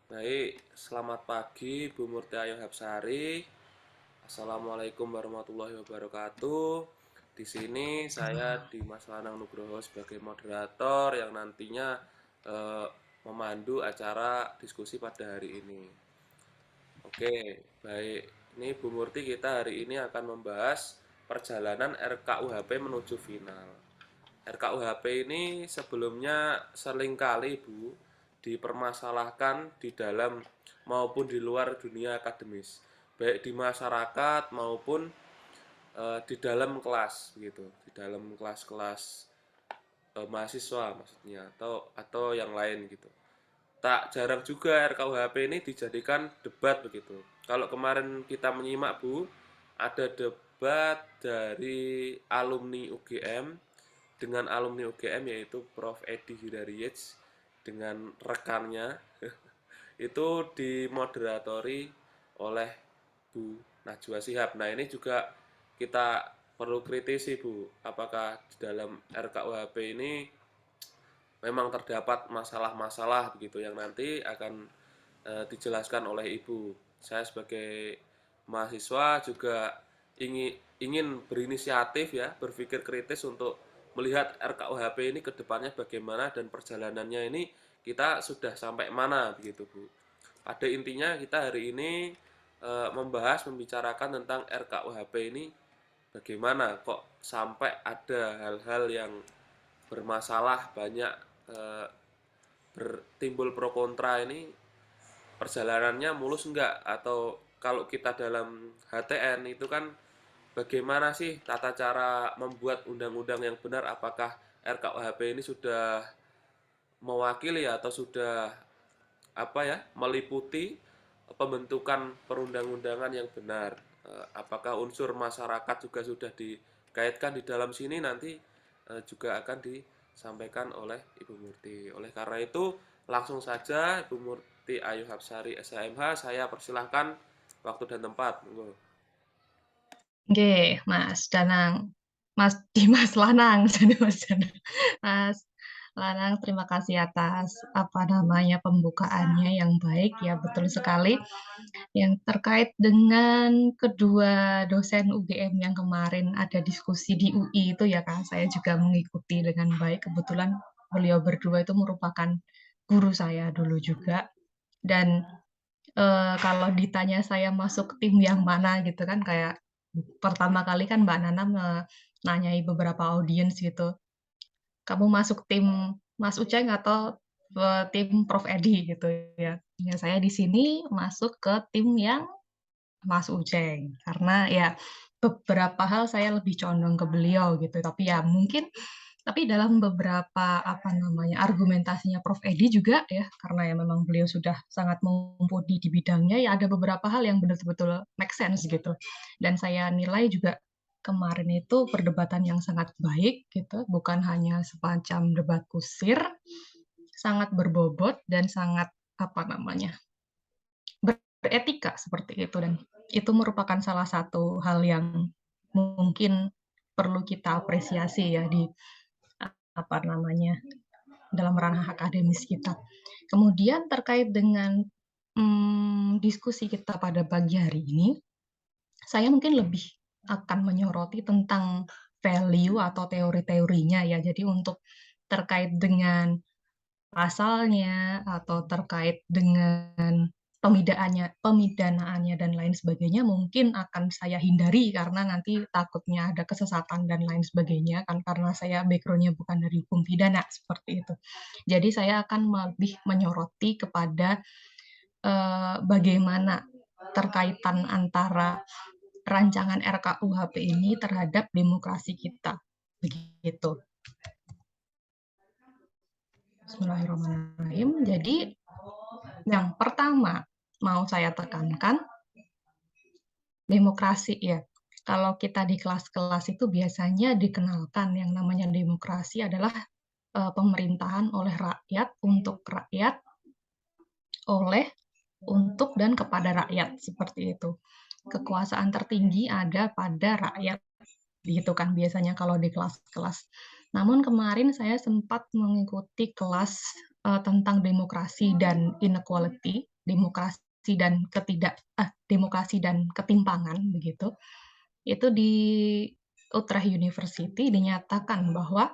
Baik, selamat pagi Bu Murti Ayu Hapsari. Assalamualaikum warahmatullahi wabarakatuh. Di sini saya Dimas Lanang Nugroho sebagai moderator yang nantinya eh, memandu acara diskusi pada hari ini. Oke, baik. Ini Bu Murti kita hari ini akan membahas perjalanan RKUHP menuju final. RKUHP ini sebelumnya seringkali Bu dipermasalahkan di dalam maupun di luar dunia akademis, baik di masyarakat maupun di dalam kelas gitu, di dalam kelas-kelas mahasiswa maksudnya atau yang lain gitu. Tak jarang juga RKUHP ini dijadikan debat begitu. Kalau kemarin kita menyimak Bu, ada debat dari alumni UGM dengan alumni UGM yaitu Prof. Edi Hidayat dengan rekannya itu dimoderatori oleh Bu Najwa Shihab. Nah ini juga kita perlu kritisi Bu, apakah di dalam RKUHP ini memang terdapat masalah-masalah begitu yang nanti akan dijelaskan oleh Ibu. Saya sebagai mahasiswa juga ingin berinisiatif ya, berpikir kritis untuk melihat RKUHP ini ke depannya bagaimana dan perjalanannya ini kita sudah sampai mana begitu Bu. Pada intinya kita hari ini membicarakan tentang RKUHP ini bagaimana kok sampai ada hal-hal yang bermasalah banyak eh, bertimbul pro kontra ini perjalanannya mulus enggak atau kalau kita dalam HTN itu kan bagaimana sih tata cara membuat undang-undang yang benar, apakah RKUHP ini sudah mewakili atau sudah apa ya meliputi pembentukan perundang-undangan yang benar. Apakah unsur masyarakat juga sudah dikaitkan di dalam sini nanti juga akan disampaikan oleh Ibu Murti. Oleh karena itu langsung saja Ibu Murti Ayu Hapsari SHMH saya persilahkan waktu dan tempat. Monggo. Oke, Mas Danang. Mas Dimas Lanang, jadi Mas Danang. Mas Lanang, terima kasih atas pembukaannya yang baik ya, betul sekali. Yang terkait dengan kedua dosen UGM yang kemarin ada diskusi di UI itu ya Kak, saya juga mengikuti dengan baik. Kebetulan beliau berdua itu merupakan guru saya dulu juga. Dan kalau ditanya saya masuk tim yang mana gitu kan, kayak pertama kali kan Mbak Nana menanyai beberapa audiens gitu, "Kamu masuk tim Mas Uceng atau, tim Prof. Edi?" Gitu ya. Ya saya di sini masuk ke tim yang Mas Uceng, karena ya beberapa hal saya lebih condong ke beliau gitu, tapi ya mungkin dalam beberapa, argumentasinya Prof. Edi juga ya, karena ya memang beliau sudah sangat mumpuni di bidangnya, ya ada beberapa hal yang betul-betul make sense gitu. Dan saya nilai juga kemarin itu perdebatan yang sangat baik gitu, bukan hanya semacam debat kusir, sangat berbobot dan sangat, apa namanya, beretika seperti itu, dan itu merupakan salah satu hal yang mungkin perlu kita apresiasi ya di, apa namanya, dalam ranah akademis kita. Kemudian terkait dengan, diskusi kita pada pagi hari ini, saya mungkin lebih akan menyoroti tentang value atau teori-teorinya ya. Jadi untuk terkait dengan pasalnya atau terkait dengan pemidanaannya dan lain sebagainya mungkin akan saya hindari karena nanti takutnya ada kesesatan dan lain sebagainya kan, karena saya background-nya bukan dari hukum pidana seperti itu. Jadi saya akan lebih menyoroti kepada, bagaimana terkaitan antara rancangan RKUHP ini terhadap demokrasi kita, begitu. Bismillahirrahmanirrahim. Jadi yang pertama mau saya tekankan, demokrasi ya. Kalau kita di kelas-kelas itu biasanya dikenalkan yang namanya demokrasi adalah pemerintahan oleh rakyat, untuk rakyat, oleh, untuk, dan kepada rakyat, seperti itu. Kekuasaan tertinggi ada pada rakyat, gitu kan biasanya kalau di kelas-kelas. Namun kemarin saya sempat mengikuti kelas tentang demokrasi dan inequality, demokrasi dan ketimpangan begitu, itu di Utrecht University dinyatakan bahwa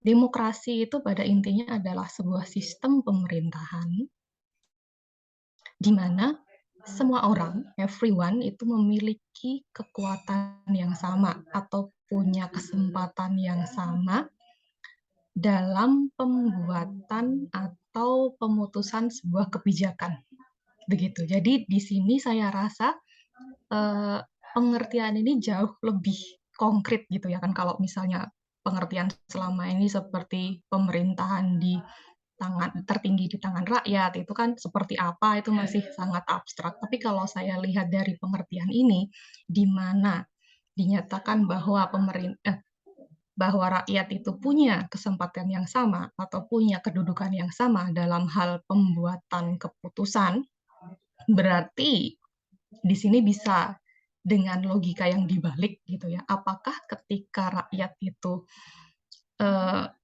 demokrasi itu pada intinya adalah sebuah sistem pemerintahan di mana semua orang, everyone, itu memiliki kekuatan yang sama atau punya kesempatan yang sama dalam pembuatan atau pemutusan sebuah kebijakan. Begitu. Jadi di sini saya rasa pengertian ini jauh lebih konkret gitu ya kan, kalau misalnya pengertian selama ini seperti pemerintahan di tertinggi di tangan rakyat itu kan seperti apa, itu masih sangat abstrak. Tapi kalau saya lihat dari pengertian ini, di mana dinyatakan bahwa bahwa rakyat itu punya kesempatan yang sama atau punya kedudukan yang sama dalam hal pembuatan keputusan, berarti di sini bisa dengan logika yang dibalik gitu ya. Apakah ketika rakyat itu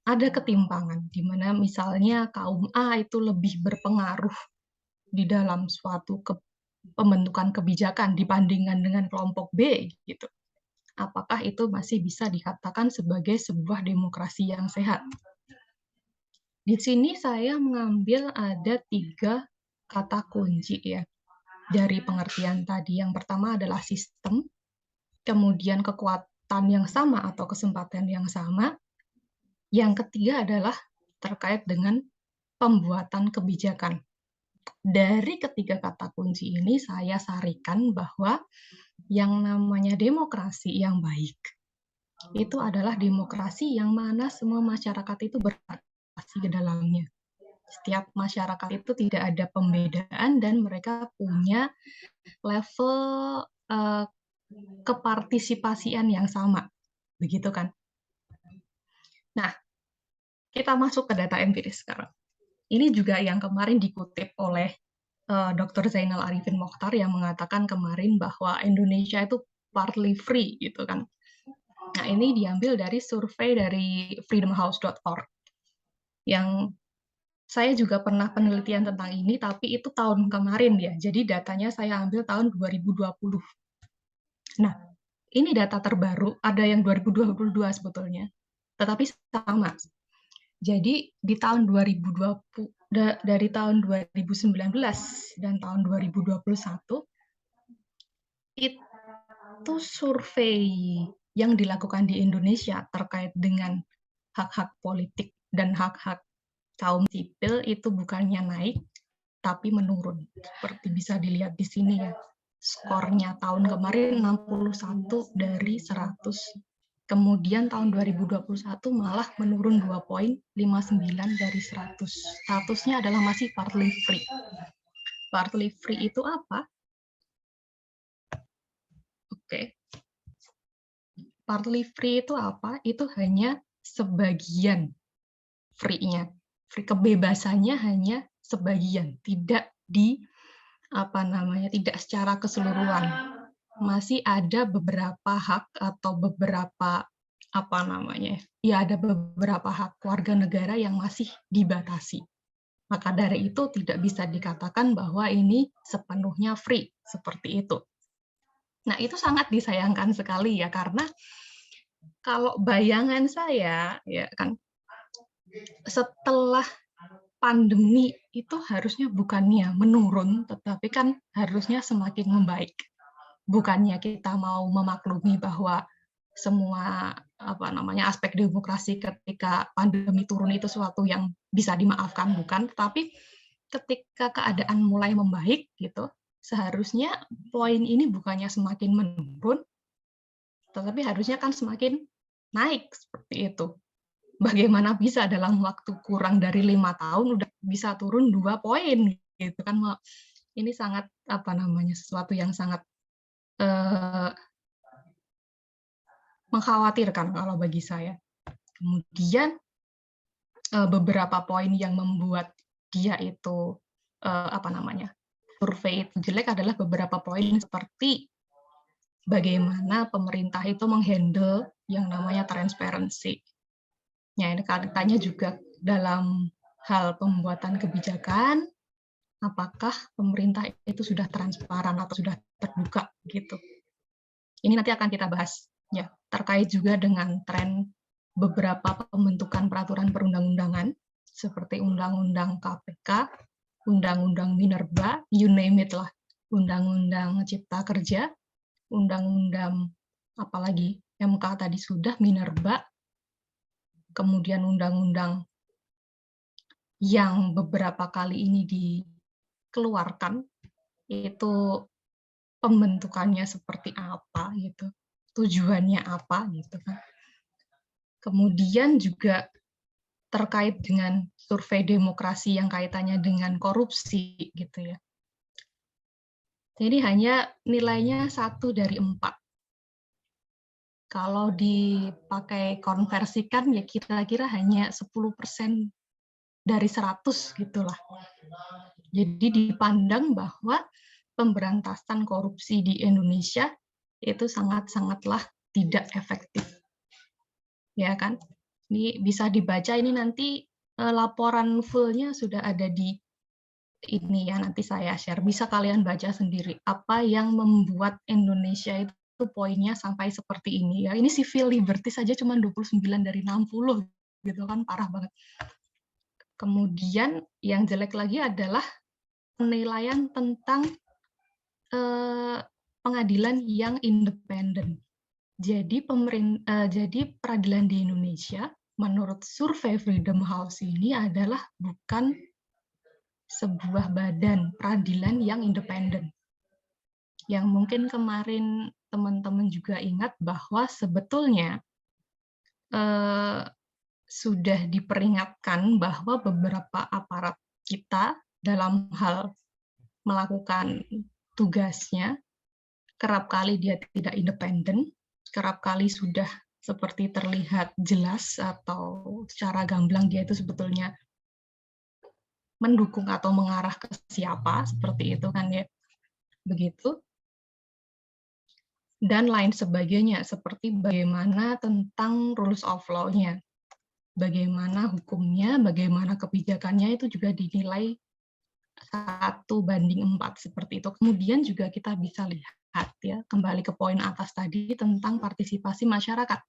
ada ketimpangan di mana misalnya kaum A itu lebih berpengaruh di dalam suatu pembentukan kebijakan dibandingkan dengan kelompok B gitu. Apakah itu masih bisa dikatakan sebagai sebuah demokrasi yang sehat? Di sini saya mengambil ada 3 kata kunci ya dari pengertian tadi. Yang pertama adalah sistem, kemudian kekuatan yang sama atau kesempatan yang sama. Yang ketiga adalah terkait dengan pembuatan kebijakan. Dari ketiga kata kunci ini saya sarikan bahwa yang namanya demokrasi yang baik itu adalah demokrasi yang mana semua masyarakat itu berpartisipasi di dalamnya. Setiap masyarakat itu tidak ada pembedaan dan mereka punya level kepartisipasian yang sama. Begitu kan? Nah, kita masuk ke data empiris sekarang. Ini juga yang kemarin dikutip oleh Dr. Zainal Arifin Mokhtar yang mengatakan kemarin bahwa Indonesia itu partly free gitu kan. Nah, ini diambil dari survei dari freedomhouse.org yang saya juga pernah penelitian tentang ini, tapi itu tahun kemarin ya. Jadi datanya saya ambil tahun 2020. Nah, ini data terbaru, ada yang 2022 sebetulnya, tetapi sama. Jadi di tahun 2020, dari tahun 2019 dan tahun 2021, itu survei yang dilakukan di Indonesia terkait dengan hak-hak politik dan hak-hak kaum sipil itu bukannya naik, tapi menurun. Seperti bisa dilihat di sini ya. Skornya tahun kemarin 61 dari 100. Kemudian tahun 2021 malah menurun 2,59 dari 100. Statusnya adalah masih partly free. Partly free itu apa? Oke. Partly free itu apa? Itu hanya sebagian free-nya. Free kebebasannya hanya sebagian, tidak tidak secara keseluruhan. Masih ada beberapa hak atau beberapa ada beberapa hak warga negara yang masih dibatasi. Maka dari itu tidak bisa dikatakan bahwa ini sepenuhnya free, seperti itu. Nah, itu sangat disayangkan sekali ya, karena kalau bayangan saya ya kan, setelah pandemi itu harusnya bukannya menurun, tetapi kan harusnya semakin membaik. Bukannya kita mau memaklumi bahwa semua aspek demokrasi ketika pandemi turun itu sesuatu yang bisa dimaafkan, bukan, tetapi ketika keadaan mulai membaik gitu, seharusnya poin ini bukannya semakin menurun, tetapi harusnya kan semakin naik seperti itu. Bagaimana bisa dalam waktu kurang dari 5 tahun udah bisa turun 2 poin gitu kan. Ini sangat sesuatu yang sangat mengkhawatirkan kalau bagi saya. Kemudian beberapa poin yang membuat dia itu survei itu jelek adalah beberapa poin seperti bagaimana pemerintah itu menghandle yang namanya transparansi. Ya, ini kaitannya juga dalam hal pembuatan kebijakan, apakah pemerintah itu sudah transparan atau sudah terbuka gitu. Ini nanti akan kita bahas ya, terkait juga dengan tren beberapa pembentukan peraturan perundang-undangan seperti Undang-Undang KPK, Undang-Undang Minerba, you name it lah, Undang-Undang Cipta Kerja, Undang-Undang apalagi MK tadi sudah, Minerba, kemudian undang-undang yang beberapa kali ini dikeluarkan itu pembentukannya seperti apa gitu, tujuannya apa gitu kan. Kemudian juga terkait dengan survei demokrasi yang kaitannya dengan korupsi gitu ya. Jadi hanya nilainya 1 dari 4. Kalau dipakai konversikan ya kira-kira hanya 10% dari 100 gitulah. Jadi dipandang bahwa pemberantasan korupsi di Indonesia itu sangat-sangatlah tidak efektif. Ya kan? Ini bisa dibaca, ini nanti laporan full-nya sudah ada di ini ya, nanti saya share. Bisa kalian baca sendiri apa yang membuat Indonesia itu poinnya sampai seperti ini ya. Ini civil liberty saja cuma 29 dari 60 gitu kan, parah banget. Kemudian yang jelek lagi adalah penilaian tentang pengadilan yang independen. Jadi peradilan di Indonesia menurut survei Freedom House ini adalah bukan sebuah badan peradilan yang independen. Yang mungkin kemarin teman-teman juga ingat bahwa sebetulnya sudah diperingatkan bahwa beberapa aparat kita dalam hal melakukan tugasnya kerap kali dia tidak independen, kerap kali sudah seperti terlihat jelas atau secara gamblang dia itu sebetulnya mendukung atau mengarah ke siapa, seperti itu kan ya. Begitu. Dan lain sebagainya, seperti bagaimana tentang rules of law-nya. Bagaimana hukumnya, bagaimana kebijakannya itu juga dinilai 1:4 seperti itu. Kemudian juga kita bisa lihat ya, kembali ke poin atas tadi tentang partisipasi masyarakat.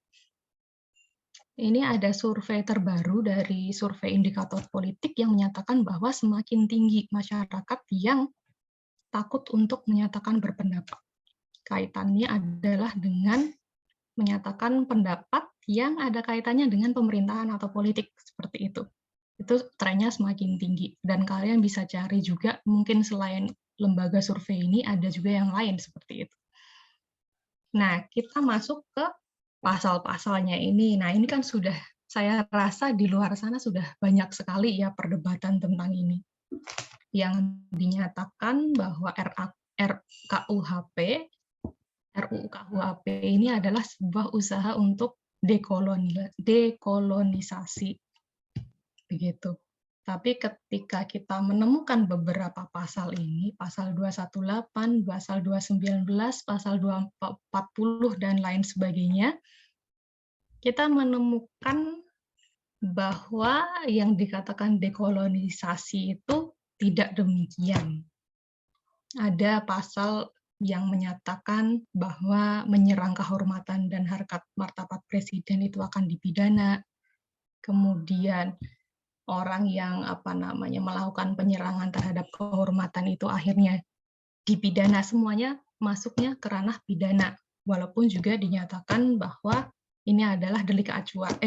Ini ada survei terbaru dari survei indikator politik yang menyatakan bahwa semakin tinggi masyarakat yang takut untuk menyatakan berpendapat. Kaitannya adalah dengan menyatakan pendapat yang ada kaitannya dengan pemerintahan atau politik, seperti itu. Itu trennya semakin tinggi. Dan kalian bisa cari juga, mungkin selain lembaga survei ini, ada juga yang lain seperti itu. Nah, kita masuk ke pasal-pasalnya ini. Nah, ini kan sudah, saya rasa di luar sana sudah banyak sekali ya perdebatan tentang ini. Yang dinyatakan bahwa RUU KUHP ini adalah sebuah usaha untuk dekolonisasi. Begitu. Tapi ketika kita menemukan beberapa pasal ini, pasal 218, pasal 219, pasal 240, dan lain sebagainya, kita menemukan bahwa yang dikatakan dekolonisasi itu tidak demikian. Ada pasal yang menyatakan bahwa menyerang kehormatan dan harkat martabat presiden itu akan dipidana. Kemudian orang yang melakukan penyerangan terhadap kehormatan itu akhirnya dipidana, semuanya masuknya ke ranah pidana, walaupun juga dinyatakan bahwa ini adalah delik acuan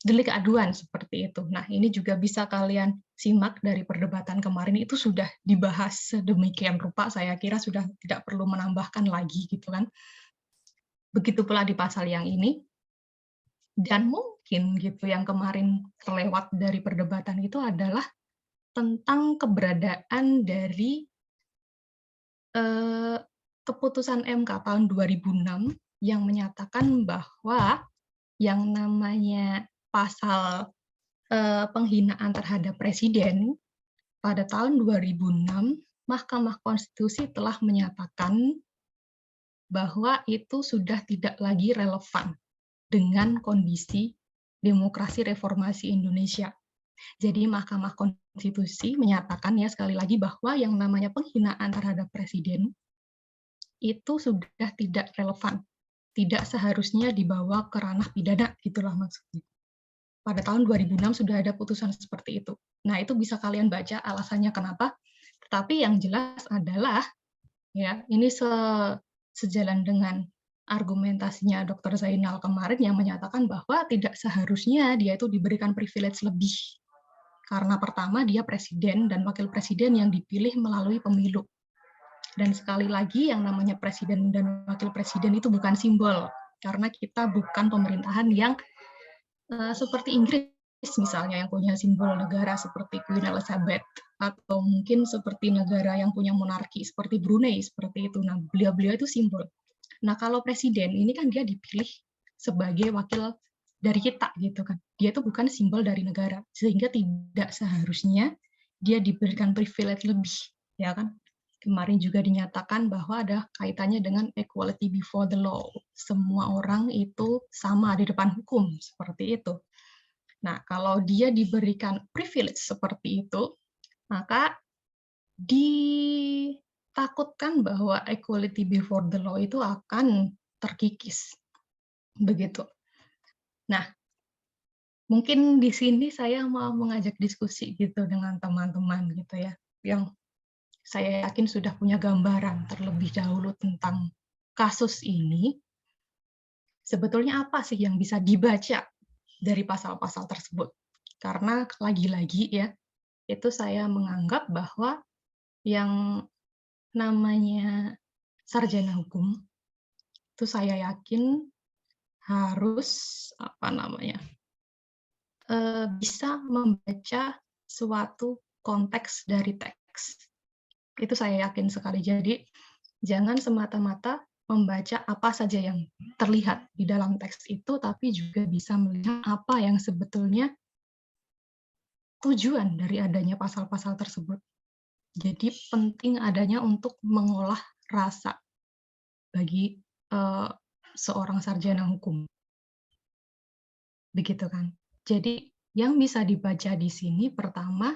delik aduan seperti itu. Nah, ini juga bisa kalian simak dari perdebatan kemarin, itu sudah dibahas sedemikian rupa, saya kira sudah tidak perlu menambahkan lagi gitu kan. Begitu pula di pasal yang ini. Dan mungkin gitu yang kemarin terlewat dari perdebatan itu adalah tentang keberadaan dari keputusan MK tahun 2006 yang menyatakan bahwa yang namanya pasal penghinaan terhadap presiden pada tahun 2006 Mahkamah Konstitusi telah menyatakan bahwa itu sudah tidak lagi relevan dengan kondisi demokrasi reformasi Indonesia. Jadi Mahkamah Konstitusi menyatakan ya sekali lagi bahwa yang namanya penghinaan terhadap presiden itu sudah tidak relevan, tidak seharusnya dibawa ke ranah pidana, itulah maksudnya. Pada tahun 2006 sudah ada putusan seperti itu. Nah, itu bisa kalian baca alasannya kenapa. Tetapi yang jelas adalah ya, ini sejalan dengan argumentasinya Dr. Zainal kemarin yang menyatakan bahwa tidak seharusnya dia itu diberikan privilege lebih. Karena pertama dia presiden dan wakil presiden yang dipilih melalui pemilu. Dan sekali lagi yang namanya presiden dan wakil presiden itu bukan simbol. Karena kita bukan pemerintahan yang seperti Inggris misalnya yang punya simbol negara seperti Queen Elizabeth atau mungkin seperti negara yang punya monarki seperti Brunei seperti itu. Nah, beliau-beliau itu simbol. Nah, kalau presiden ini kan dia dipilih sebagai wakil dari kita gitu kan. Dia itu bukan simbol dari negara sehingga tidak seharusnya dia diberikan privilege lebih, ya kan? Kemarin juga dinyatakan bahwa ada kaitannya dengan equality before the law. Semua orang itu sama di depan hukum, seperti itu. Nah, kalau dia diberikan privilege seperti itu, maka ditakutkan bahwa equality before the law itu akan terkikis. Begitu. Nah, mungkin di sini saya mau mengajak diskusi gitu dengan teman-teman gitu ya, yang saya yakin sudah punya gambaran terlebih dahulu tentang kasus ini. Sebetulnya apa sih yang bisa dibaca dari pasal-pasal tersebut? Karena lagi-lagi ya, itu saya menganggap bahwa yang namanya sarjana hukum itu saya yakin harus apa namanya bisa membaca suatu konteks dari teks. Itu saya yakin sekali. Jadi jangan semata-mata membaca apa saja yang terlihat di dalam teks itu, tapi juga bisa melihat apa yang sebetulnya tujuan dari adanya pasal-pasal tersebut. Jadi penting adanya untuk mengolah rasa bagi seorang sarjana hukum, begitu kan. Jadi yang bisa dibaca di sini pertama,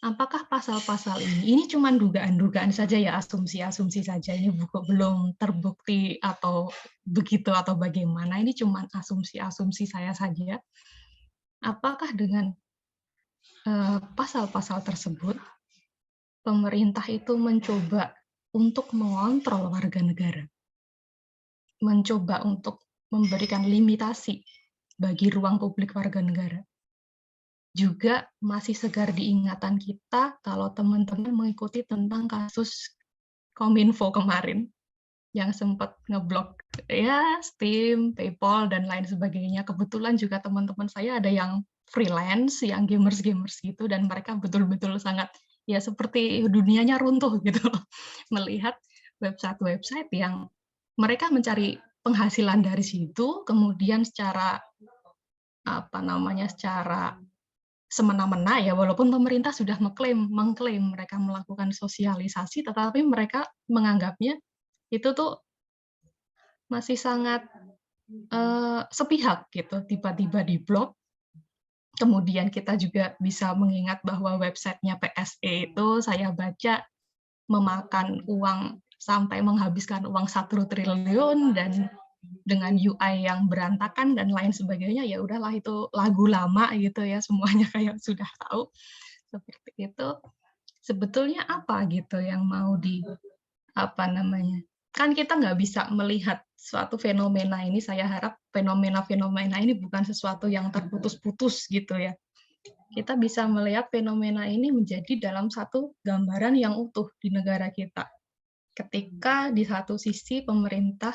apakah pasal-pasal ini cuma dugaan-dugaan saja ya, asumsi-asumsi saja, ini belum terbukti atau begitu atau bagaimana, ini cuma asumsi-asumsi saya saja. Apakah dengan pasal-pasal tersebut, pemerintah itu mencoba untuk mengontrol warga negara, mencoba untuk memberikan limitasi bagi ruang publik warga negara. Juga masih segar di ingatan kita kalau teman-teman mengikuti tentang kasus Kominfo kemarin yang sempat ngeblok ya Steam, PayPal dan lain sebagainya. Kebetulan juga teman-teman saya ada yang freelance, yang gamers-gamers gitu dan mereka betul-betul sangat ya seperti dunianya runtuh gitu loh melihat website-website yang mereka mencari penghasilan dari situ, kemudian secara apa namanya secara semena-mena ya walaupun pemerintah sudah mengklaim mereka melakukan sosialisasi tetapi mereka menganggapnya itu tuh masih sangat sepihak gitu tiba-tiba diblok. Kemudian kita juga bisa mengingat bahwa websitenya PSE itu saya baca memakan uang sampai menghabiskan uang 1 triliun dan dengan UI yang berantakan dan lain sebagainya ya udahlah itu lagu lama gitu ya semuanya kayak sudah tahu seperti itu. Sebetulnya apa gitu yang mau di apa namanya kan kita nggak bisa melihat suatu fenomena ini saya harap fenomena-fenomena ini bukan sesuatu yang terputus-putus gitu ya kita bisa melihat fenomena ini menjadi dalam satu gambaran yang utuh di negara kita ketika di satu sisi pemerintah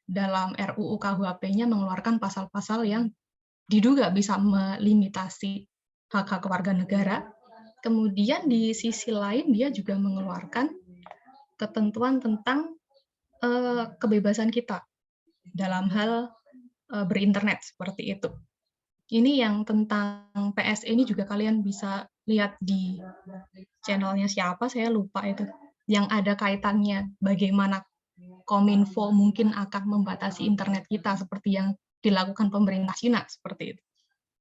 dalam RUU KUHP-nya mengeluarkan pasal-pasal yang diduga bisa melimitasi hak-hak warga negara. Kemudian di sisi lain dia juga mengeluarkan ketentuan tentang kebebasan kita dalam hal berinternet seperti itu. Ini yang tentang PSE ini juga kalian bisa lihat di channelnya siapa, saya lupa itu. Yang ada kaitannya bagaimana Kominfo mungkin akan membatasi internet kita seperti yang dilakukan pemerintah Cina seperti itu.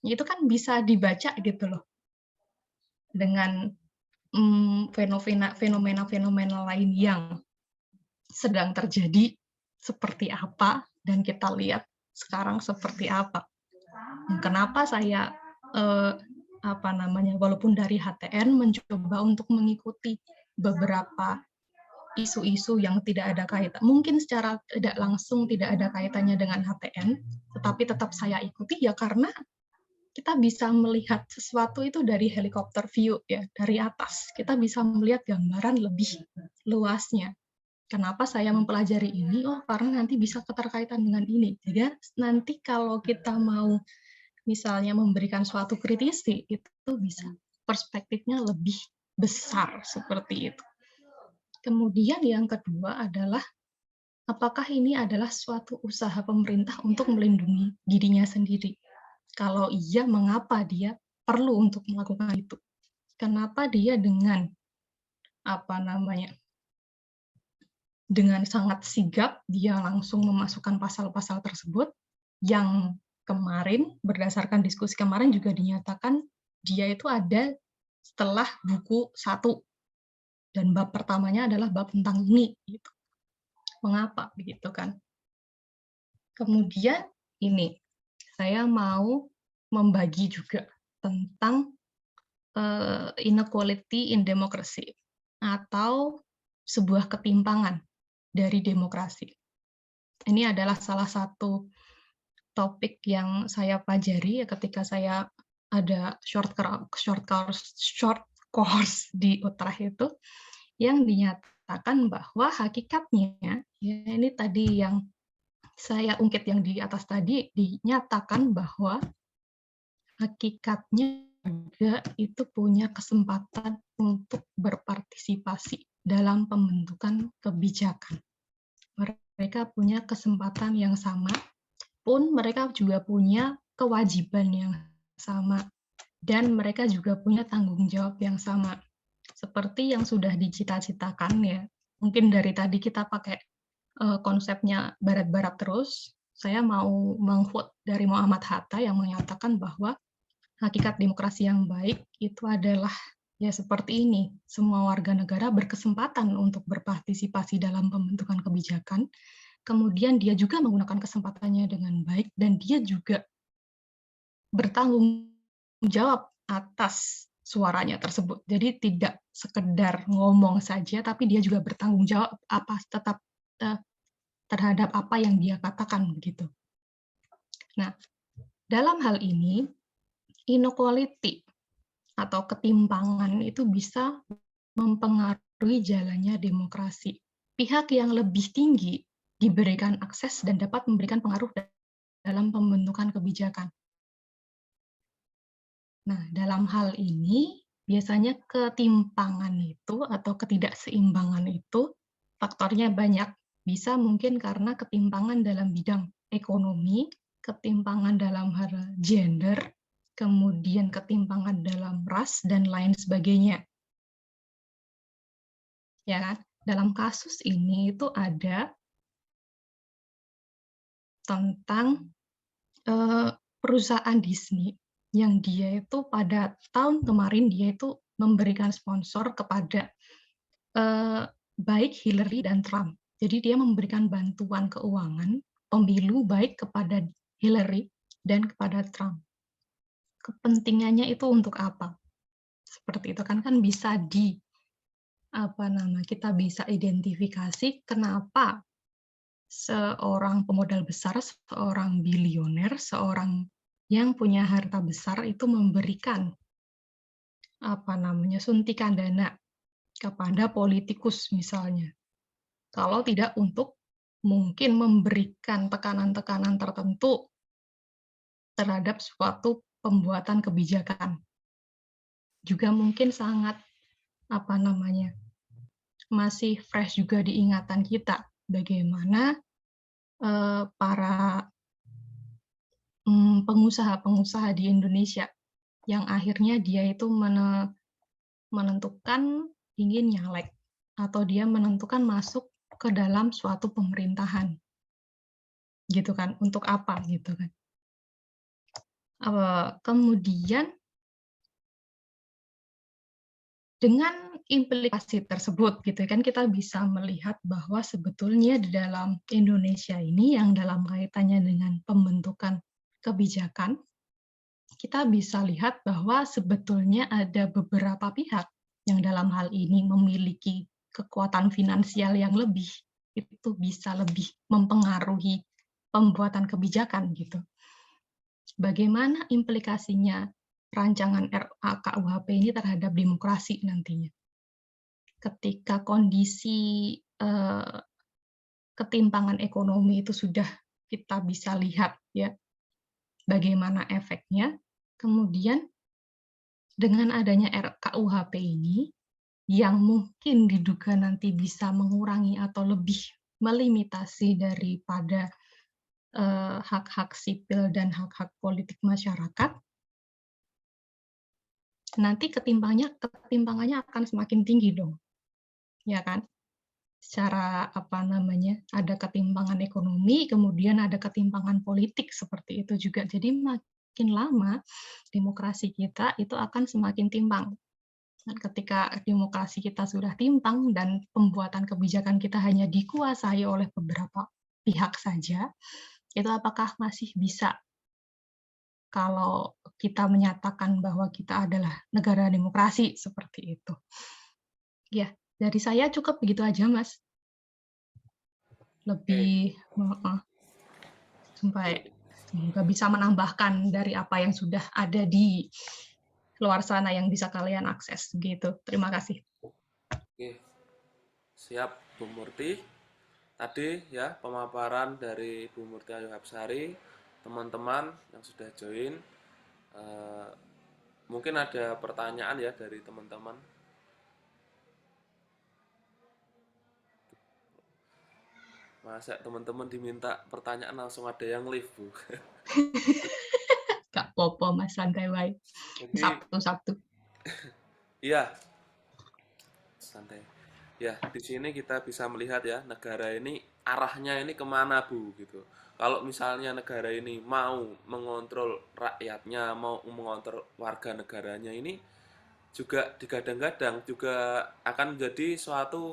itu kan bisa dibaca gitu loh dengan fenomena-fenomena lain yang sedang terjadi seperti apa dan kita lihat sekarang seperti apa. Kenapa saya walaupun dari HTN mencoba untuk mengikuti beberapa isu-isu yang tidak ada kaitan, mungkin secara tidak langsung tidak ada kaitannya dengan HTN, tetapi tetap saya ikuti ya karena kita bisa melihat sesuatu itu dari helikopter view ya, dari atas. Kita bisa melihat gambaran lebih luasnya. Kenapa saya mempelajari ini? Oh, karena nanti bisa keterkaitan dengan ini. Jadi nanti kalau kita mau misalnya memberikan suatu kritisi, itu bisa perspektifnya lebih besar seperti itu. Kemudian yang kedua adalah apakah ini adalah suatu usaha pemerintah untuk melindungi dirinya sendiri? Kalau iya, mengapa dia perlu untuk melakukan itu? Kenapa dia dengan dengan sangat sigap dia langsung memasukkan pasal-pasal tersebut yang kemarin berdasarkan diskusi kemarin juga dinyatakan dia itu ada setelah buku 1 dan bab pertamanya adalah bab tentang ini gitu. Mengapa begitu kan? Kemudian ini saya mau membagi juga tentang inequality in democracy atau sebuah ketimpangan dari demokrasi. Ini adalah salah satu topik yang saya pelajari ya ketika saya ada short course di Utrecht itu, yang dinyatakan bahwa hakikatnya, ya ini tadi yang saya ungkit yang di atas tadi, dinyatakan bahwa hakikatnya warga itu punya kesempatan untuk berpartisipasi dalam pembentukan kebijakan. Mereka punya kesempatan yang sama, pun mereka juga punya kewajiban yang sama, dan mereka juga punya tanggung jawab yang sama. Seperti yang sudah dicita-citakan ya, mungkin dari tadi kita pakai konsepnya barat-barat terus, saya mau meng-quote dari Muhammad Hatta yang menyatakan bahwa hakikat demokrasi yang baik itu adalah ya seperti ini, semua warga negara berkesempatan untuk berpartisipasi dalam pembentukan kebijakan, kemudian dia juga menggunakan kesempatannya dengan baik, dan dia juga bertanggung jawab atas suaranya tersebut. Jadi tidak sekedar ngomong saja, tapi dia juga bertanggung jawab terhadap apa yang dia katakan begitu. Nah, dalam hal ini inequality atau ketimpangan itu bisa mempengaruhi jalannya demokrasi. Pihak yang lebih tinggi diberikan akses dan dapat memberikan pengaruh dalam pembentukan kebijakan. Nah, dalam hal ini biasanya ketimpangan itu atau ketidakseimbangan itu faktornya banyak. Bisa mungkin karena ketimpangan dalam bidang ekonomi, ketimpangan dalam hal gender, kemudian ketimpangan dalam ras, dan lain sebagainya. Ya kan? Dalam kasus ini itu ada tentang perusahaan Disney yang dia itu pada tahun kemarin dia itu memberikan sponsor kepada baik Hillary dan Trump. Jadi dia memberikan bantuan keuangan pemilu baik kepada Hillary dan kepada Trump. Kepentingannya itu untuk apa? Seperti itu kan bisa kita bisa identifikasi kenapa seorang pemodal besar, seorang bilioner, seorang yang punya harta besar itu memberikan suntikan dana kepada politikus misalnya. Kalau tidak untuk mungkin memberikan tekanan-tekanan tertentu terhadap suatu pembuatan kebijakan. Juga mungkin sangat masih fresh juga di ingatan kita bagaimana para pengusaha-pengusaha di Indonesia yang akhirnya dia itu menentukan ingin nyalek atau dia menentukan masuk ke dalam suatu pemerintahan gitu kan, untuk apa gitu kan. Kemudian dengan implikasi tersebut gitu kan kita bisa melihat bahwa sebetulnya di dalam Indonesia ini yang dalam kaitannya dengan pembentukan kebijakan, kita bisa lihat bahwa sebetulnya ada beberapa pihak yang dalam hal ini memiliki kekuatan finansial yang lebih, itu bisa lebih mempengaruhi pembuatan kebijakan gitu. Bagaimana implikasinya rancangan RUKUHP ini terhadap demokrasi nantinya? Ketika kondisi ketimpangan ekonomi itu sudah kita bisa lihat ya, bagaimana efeknya. Kemudian dengan adanya RKUHP ini, yang mungkin diduga nanti bisa mengurangi atau lebih melimitasi daripada hak-hak sipil dan hak-hak politik masyarakat, nanti ketimpangannya akan semakin tinggi dong, ya kan? Secara apa namanya, ada ketimpangan ekonomi, kemudian ada ketimpangan politik seperti itu juga. Jadi makin lama demokrasi kita itu akan semakin timpang. Dan ketika demokrasi kita sudah timpang dan pembuatan kebijakan kita hanya dikuasai oleh beberapa pihak saja, itu apakah masih bisa kalau kita menyatakan bahwa kita adalah negara demokrasi seperti itu? Ya, dari saya cukup begitu aja, Mas. Oke, Lebih sampai semoga bisa menambahkan dari apa yang sudah ada di luar sana yang bisa kalian akses gitu. Terima kasih. oke, siap Bu Murti. Tadi ya pemaparan dari Bu Murti Ayu Hapsari, teman-teman yang sudah join. Eh, Mungkin ada pertanyaan ya dari teman-teman. Masa teman-teman diminta pertanyaan langsung ada yang live, Bu? Gak popo, Mas, santai wae. Jadi, Sabtu-sabtu. iya, santai. Ya, di sini kita bisa melihat ya, negara ini arahnya ini kemana, Bu, gitu. Kalau misalnya negara ini mau mengontrol rakyatnya, mau mengontrol warga negaranya ini juga digadang-gadang juga akan menjadi suatu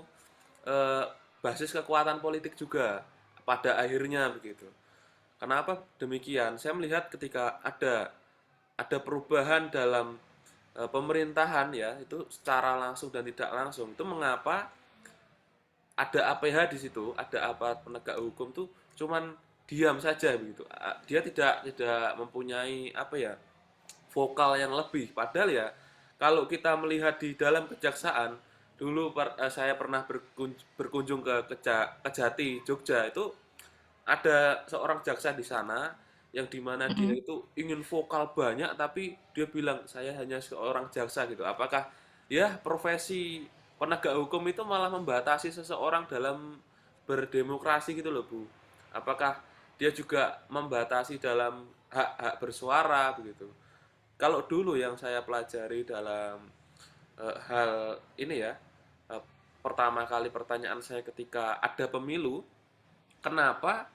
eh, basis kekuatan politik juga pada akhirnya begitu. Kenapa demikian? Saya melihat ketika ada perubahan dalam pemerintahan ya, itu secara langsung dan tidak langsung. Itu mengapa ada APH di situ, ada aparat penegak hukum tuh cuman diam saja begitu. Dia tidak mempunyai apa ya, vokal yang lebih. Padahal ya kalau kita melihat di dalam kejaksaan, dulu saya pernah berkunjung ke Kejati Jogja, itu ada seorang jaksa di sana yang dimana dia Mhm. itu ingin vokal banyak tapi dia bilang saya hanya seorang jaksa gitu. Apakah ya profesi penegak hukum itu malah membatasi seseorang dalam berdemokrasi gitu loh, Bu? Apakah dia juga membatasi dalam hak-hak bersuara begitu? Kalau dulu yang saya pelajari dalam hal ini ya, eh, pertama kali pertanyaan saya ketika ada pemilu, kenapa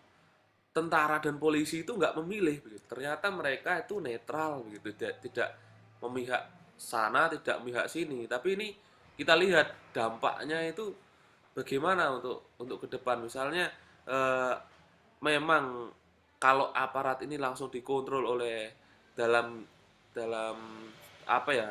tentara dan polisi itu nggak memilih begitu. Ternyata mereka itu netral begitu, tidak memihak sana, tidak memihak sini. Tapi ini kita lihat dampaknya itu bagaimana untuk ke depan. Misalnya eh, memang kalau aparat ini langsung dikontrol oleh dalam dalam apa ya,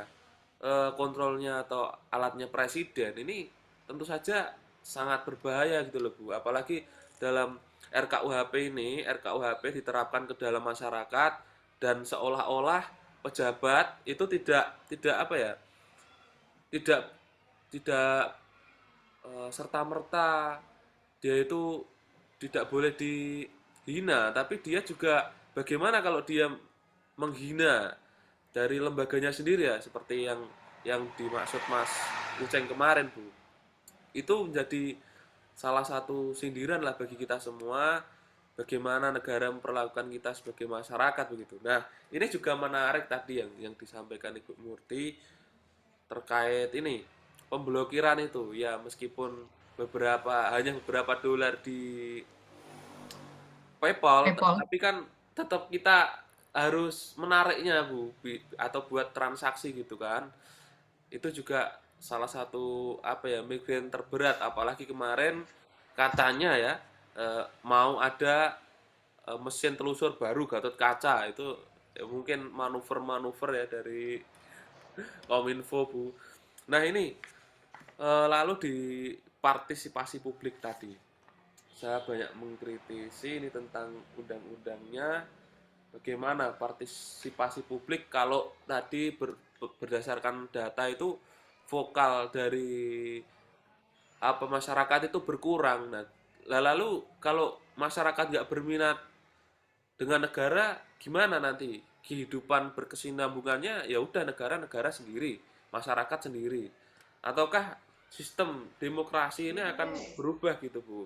kontrolnya atau alatnya presiden ini tentu saja sangat berbahaya gitu loh, Bu. Apalagi dalam RKUHP ini, RKUHP diterapkan ke dalam masyarakat dan seolah-olah pejabat itu tidak apa ya, tidak tidak serta merta dia itu tidak boleh dihina, tapi dia juga bagaimana kalau dia menghina dari lembaganya sendiri ya, seperti yang dimaksud Mas Uceng kemarin, Bu. Itu menjadi salah satu sindiran lah bagi kita semua, bagaimana negara memperlakukan kita sebagai masyarakat begitu. Nah, ini juga menarik tadi yang disampaikan Ibu Murti terkait ini pemblokiran itu ya, meskipun hanya beberapa dolar di PayPal, Paypal. tapi kan tetap kita harus menariknya Bu, atau buat transaksi gitu kan. Itu juga salah satu apa ya, migrain terberat, apalagi kemarin katanya ya mau ada mesin telusur baru Gatot Kaca itu, ya mungkin manuver-manuver ya dari Kominfo Bu. Nah ini lalu di partisipasi publik tadi saya banyak mengkritisi ini tentang undang-undangnya, bagaimana partisipasi publik kalau tadi berdasarkan data itu vokal dari apa masyarakat itu berkurang. Nah, lalu kalau masyarakat nggak berminat dengan negara, gimana nanti kehidupan berkesinambungannya? Ya udah negara-negara sendiri, masyarakat sendiri. Ataukah sistem demokrasi ini akan berubah gitu Bu?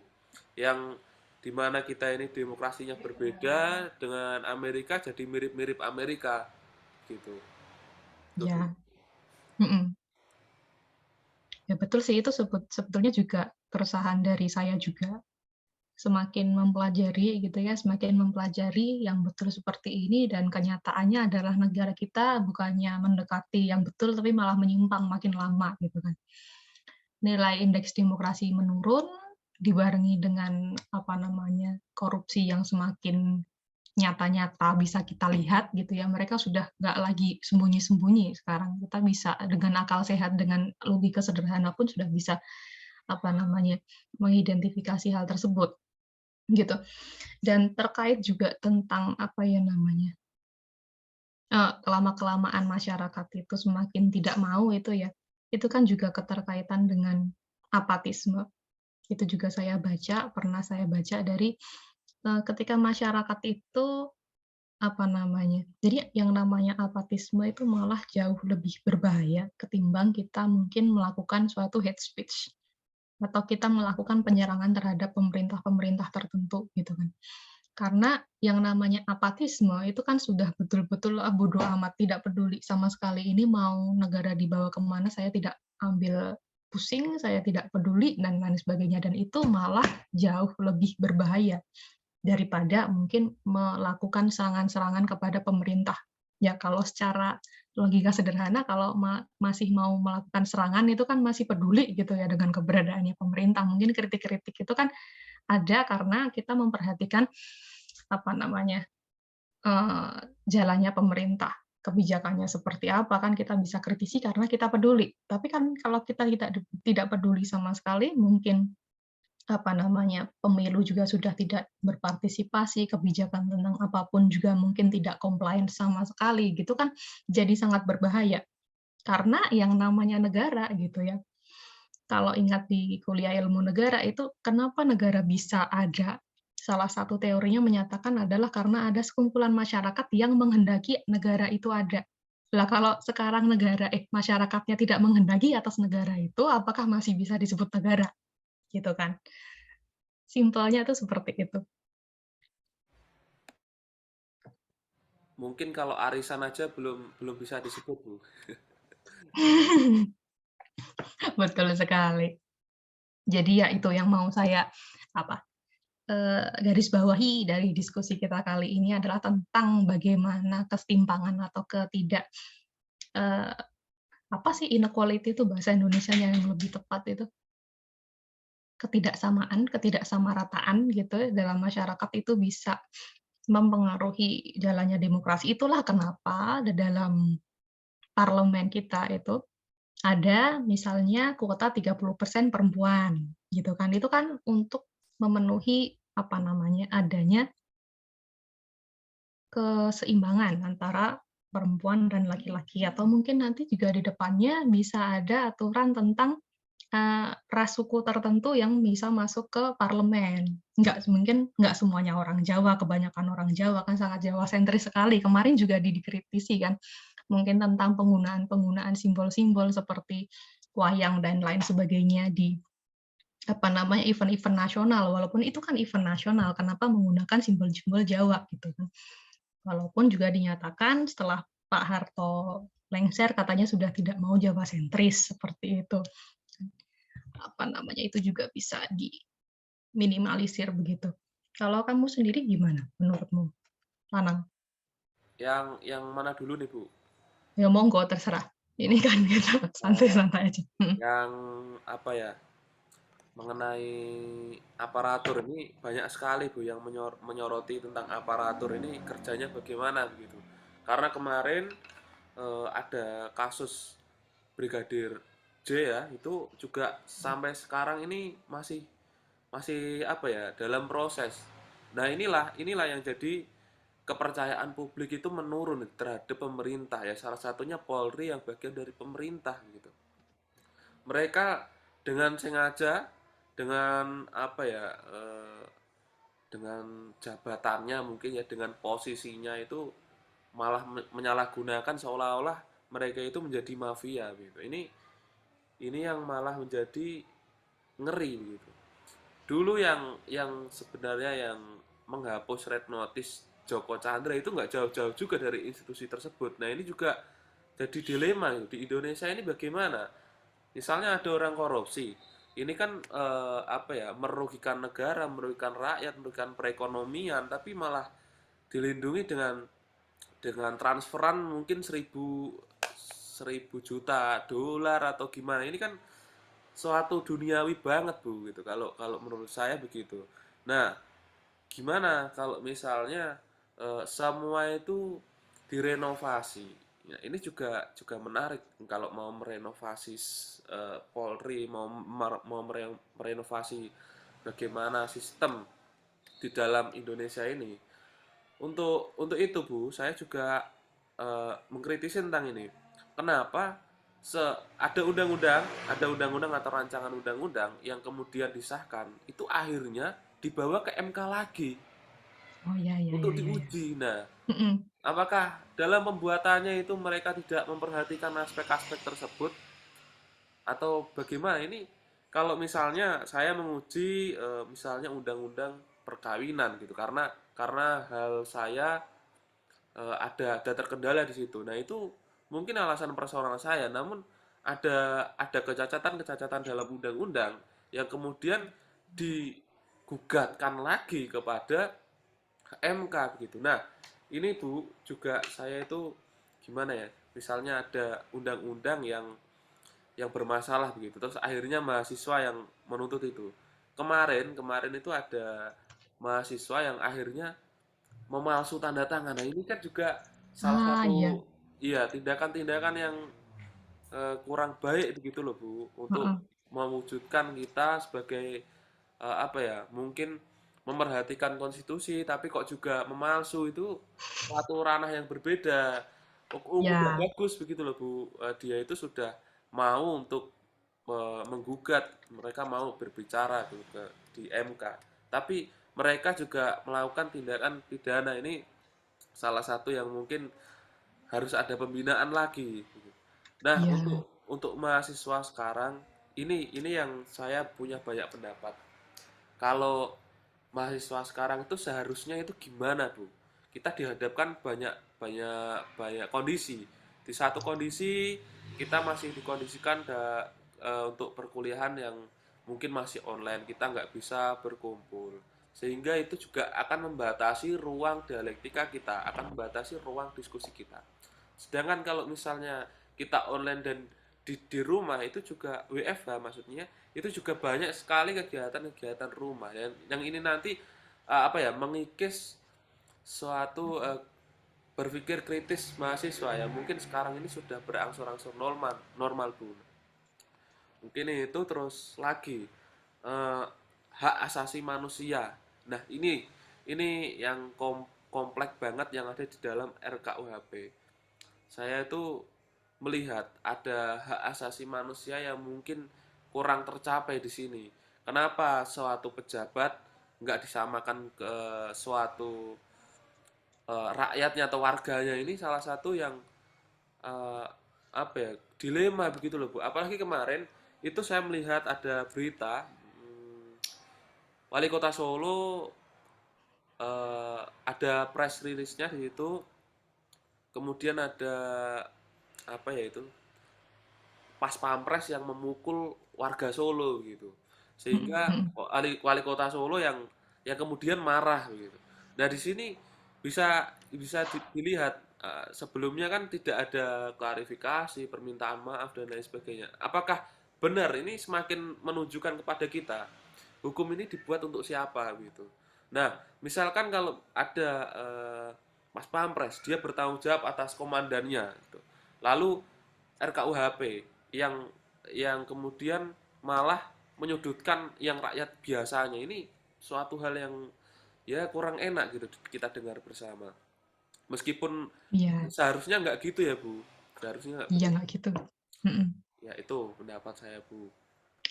Yang dimana kita ini demokrasinya berbeda dengan Amerika, jadi mirip-mirip Amerika gitu. Itu Bu. Ya, mhm. Ya betul sih, itu sebetulnya juga keresahan dari saya juga. Semakin mempelajari gitu ya, semakin mempelajari yang betul seperti ini dan kenyataannya adalah negara kita bukannya mendekati yang betul, tapi malah menyimpang makin lama gitu kan. Nilai indeks demokrasi menurun, dibarengi dengan apa namanya, korupsi yang semakin nyata-nyata bisa kita lihat gitu ya, mereka sudah nggak lagi sembunyi-sembunyi sekarang. Kita bisa dengan akal sehat, dengan logika sederhana pun sudah bisa apa namanya, mengidentifikasi hal tersebut gitu. Dan terkait juga tentang apa ya namanya, kelama-kelamaan masyarakat itu semakin tidak mau itu ya, itu kan juga keterkaitan dengan apatisme. Itu juga pernah saya baca dari, ketika masyarakat itu apa namanya, jadi yang namanya apatisme itu malah jauh lebih berbahaya ketimbang kita mungkin melakukan suatu hate speech, atau kita melakukan penyerangan terhadap pemerintah-pemerintah tertentu gitu kan. Karena yang namanya apatisme itu kan sudah betul-betul, bodo amat, tidak peduli sama sekali ini mau negara dibawa kemana saya tidak ambil pusing, saya tidak peduli dan lain sebagainya, dan itu malah jauh lebih berbahaya daripada mungkin melakukan serangan-serangan kepada pemerintah. Ya kalau secara logika sederhana kalau masih mau melakukan serangan itu kan masih peduli gitu ya dengan keberadaannya pemerintah. Mungkin kritik-kritik itu kan ada karena kita memperhatikan apa namanya, jalannya pemerintah, kebijakannya seperti apa kan kita bisa kritisi karena kita peduli. Tapi kan kalau kita tidak peduli sama sekali, mungkin apa namanya, pemilu juga sudah tidak berpartisipasi, kebijakan tentang apapun juga mungkin tidak compliant sama sekali, gitu kan jadi sangat berbahaya. Karena yang namanya negara gitu ya, kalau ingat di kuliah ilmu negara itu kenapa negara bisa ada, salah satu teorinya menyatakan adalah karena ada sekumpulan masyarakat yang menghendaki negara itu ada. Lah kalau sekarang masyarakatnya tidak menghendaki atas negara itu, apakah masih bisa disebut negara? Gitu kan. Simpelnya tuh seperti itu. Mungkin kalau arisan aja belum belum bisa disebut Bu. Betul sekali. Jadi ya itu yang mau saya apa, garis bawahi dari diskusi kita kali ini adalah tentang bagaimana kesetimpangan atau eee, apa sih inequality itu bahasa Indonesianya yang lebih tepat itu? Ketidaksamarataan gitu ya dalam masyarakat itu bisa mempengaruhi jalannya demokrasi. Itulah kenapa di dalam parlemen kita itu ada misalnya kuota 30% perempuan, gitu kan. Itu kan untuk memenuhi, apa namanya, adanya keseimbangan antara perempuan dan laki-laki, atau mungkin nanti juga di depannya bisa ada aturan tentang, ras suku tertentu yang bisa masuk ke parlemen. Mungkin nggak semuanya orang Jawa, kebanyakan orang Jawa kan sangat Jawa sentris sekali. Kemarin juga dikritisi kan, mungkin tentang penggunaan simbol-simbol seperti wayang dan lain sebagainya di apa namanya, event-event nasional, walaupun itu kan event nasional, kenapa menggunakan simbol-simbol Jawa gitu kan. Walaupun juga dinyatakan setelah Pak Harto lengser katanya sudah tidak mau Jawa sentris seperti itu. Apa namanya, itu juga bisa diminimalisir begitu. Kalau kamu sendiri gimana menurutmu, Lanang? Yang mana dulu nih, Bu? Ya monggo terserah. Ini kan kita Oh, santai-santai aja. yang apa ya? Mengenai aparatur ini banyak sekali Bu yang menyoroti tentang aparatur ini kerjanya bagaimana begitu. Karena kemarin ada kasus Brigadir J ya, itu juga sampai sekarang ini masih masih apa ya, dalam proses. Nah, inilah inilah yang jadi kepercayaan publik itu menurun terhadap pemerintah ya. Salah satunya Polri yang bagian dari pemerintah gitu. Mereka dengan sengaja, dengan apa ya, dengan jabatannya mungkin ya, dengan posisinya itu malah menyalahgunakan seolah-olah mereka itu menjadi mafia gitu. Ini yang malah menjadi ngeri gitu. Dulu yang sebenarnya yang menghapus red notice Joko Chandra itu nggak jauh-jauh juga dari institusi tersebut. Nah, ini juga jadi dilema gitu. Di Indonesia ini bagaimana? Misalnya ada orang korupsi, ini kan apa ya, merugikan negara, merugikan rakyat, merugikan perekonomian, tapi malah dilindungi dengan transferan mungkin 1.000 juta dolar atau gimana. Ini kan suatu duniawi banget Bu gitu. Kalau kalau menurut saya begitu. Nah, gimana kalau misalnya semua itu direnovasi? Ya, ini juga menarik kalau mau merenovasi Polri, mau merenovasi bagaimana sistem di dalam Indonesia ini. Untuk itu Bu, saya juga mengkritisi tentang ini. Kenapa ada undang-undang atau rancangan undang-undang yang kemudian disahkan, itu akhirnya dibawa ke MK lagi Oh ya ya untuk ya ya ya. diuji. Nah, Mhm. apakah dalam pembuatannya itu mereka tidak memperhatikan aspek-aspek tersebut atau bagaimana? Ini kalau misalnya saya menguji misalnya undang-undang perkawinan gitu, karena hal saya ada terkendala di situ. Nah, itu mungkin alasan personal saya, namun ada kecacatan-kecacatan dalam undang-undang yang kemudian digugatkan lagi kepada MK begitu. Nah, ini Bu, juga saya itu gimana ya? Misalnya ada undang-undang yang bermasalah begitu. Terus akhirnya mahasiswa yang menuntut itu. Kemarin kemarin itu ada mahasiswa yang akhirnya memalsu tanda tangan. Nah, ini kan juga salah Ah, iya. satu iya tindakan-tindakan yang kurang baik begitu loh Bu, untuk Heeh. mewujudkan kita sebagai apa ya, mungkin memerhatikan konstitusi tapi kok juga memalsu, itu suatu ranah yang berbeda. Udah Ya, bagus begitu loh Bu. Dia itu sudah mau untuk menggugat, mereka mau berbicara tuh di MK. Tapi mereka juga melakukan tindakan pidana. Ini salah satu yang mungkin harus ada pembinaan lagi. Nah, iya. untuk mahasiswa sekarang ini yang saya punya banyak pendapat. Kalau mahasiswa sekarang itu seharusnya itu gimana, Bu? Kita dihadapkan banyak banyak banyak kondisi. Di satu kondisi kita masih dikondisikan untuk perkuliahan yang mungkin masih online, kita nggak bisa berkumpul. Sehingga itu juga akan membatasi ruang dialektika kita, akan membatasi ruang diskusi kita. Sedangkan kalau misalnya kita online dan di rumah itu juga WFH maksudnya, itu juga banyak sekali kegiatan-kegiatan rumah yang ini nanti apa ya, mengikis suatu berpikir kritis mahasiswa yang mungkin sekarang ini sudah berangsur-angsur normal normal Bu. Mungkin itu. Terus lagi hak asasi manusia. Nah, ini yang kompleks banget yang ada di dalam RKUHP. Saya itu melihat ada hak asasi manusia yang mungkin kurang tercapai di sini. Kenapa suatu pejabat nggak disamakan ke suatu rakyatnya atau warganya? Ini salah satu yang eh, apa ya, dilema begitu loh Bu. Apalagi kemarin itu saya melihat ada berita wali kota Solo, ada press release-nya di situ, kemudian ada apa ya itu, pas pampres yang memukul warga Solo gitu, Mhm sehingga mhm. wali kota Solo yang kemudian marah gitu. Nah, di sini bisa bisa dilihat sebelumnya kan tidak ada klarifikasi, permintaan maaf dan lain sebagainya. Apakah benar ini semakin menunjukkan kepada kita hukum ini dibuat untuk siapa gitu. Nah, misalkan kalau ada Mas Pampres, dia bertanggung jawab atas komandannya gitu. Lalu RKUHP yang kemudian malah menyudutkan yang rakyat biasanya, ini suatu hal yang ya kurang enak gitu kita dengar bersama. Meskipun Iya, seharusnya nggak gitu ya Bu, seharusnya nggak iya begitu. nggak gitu. Mm-mm. Ya itu pendapat saya Bu.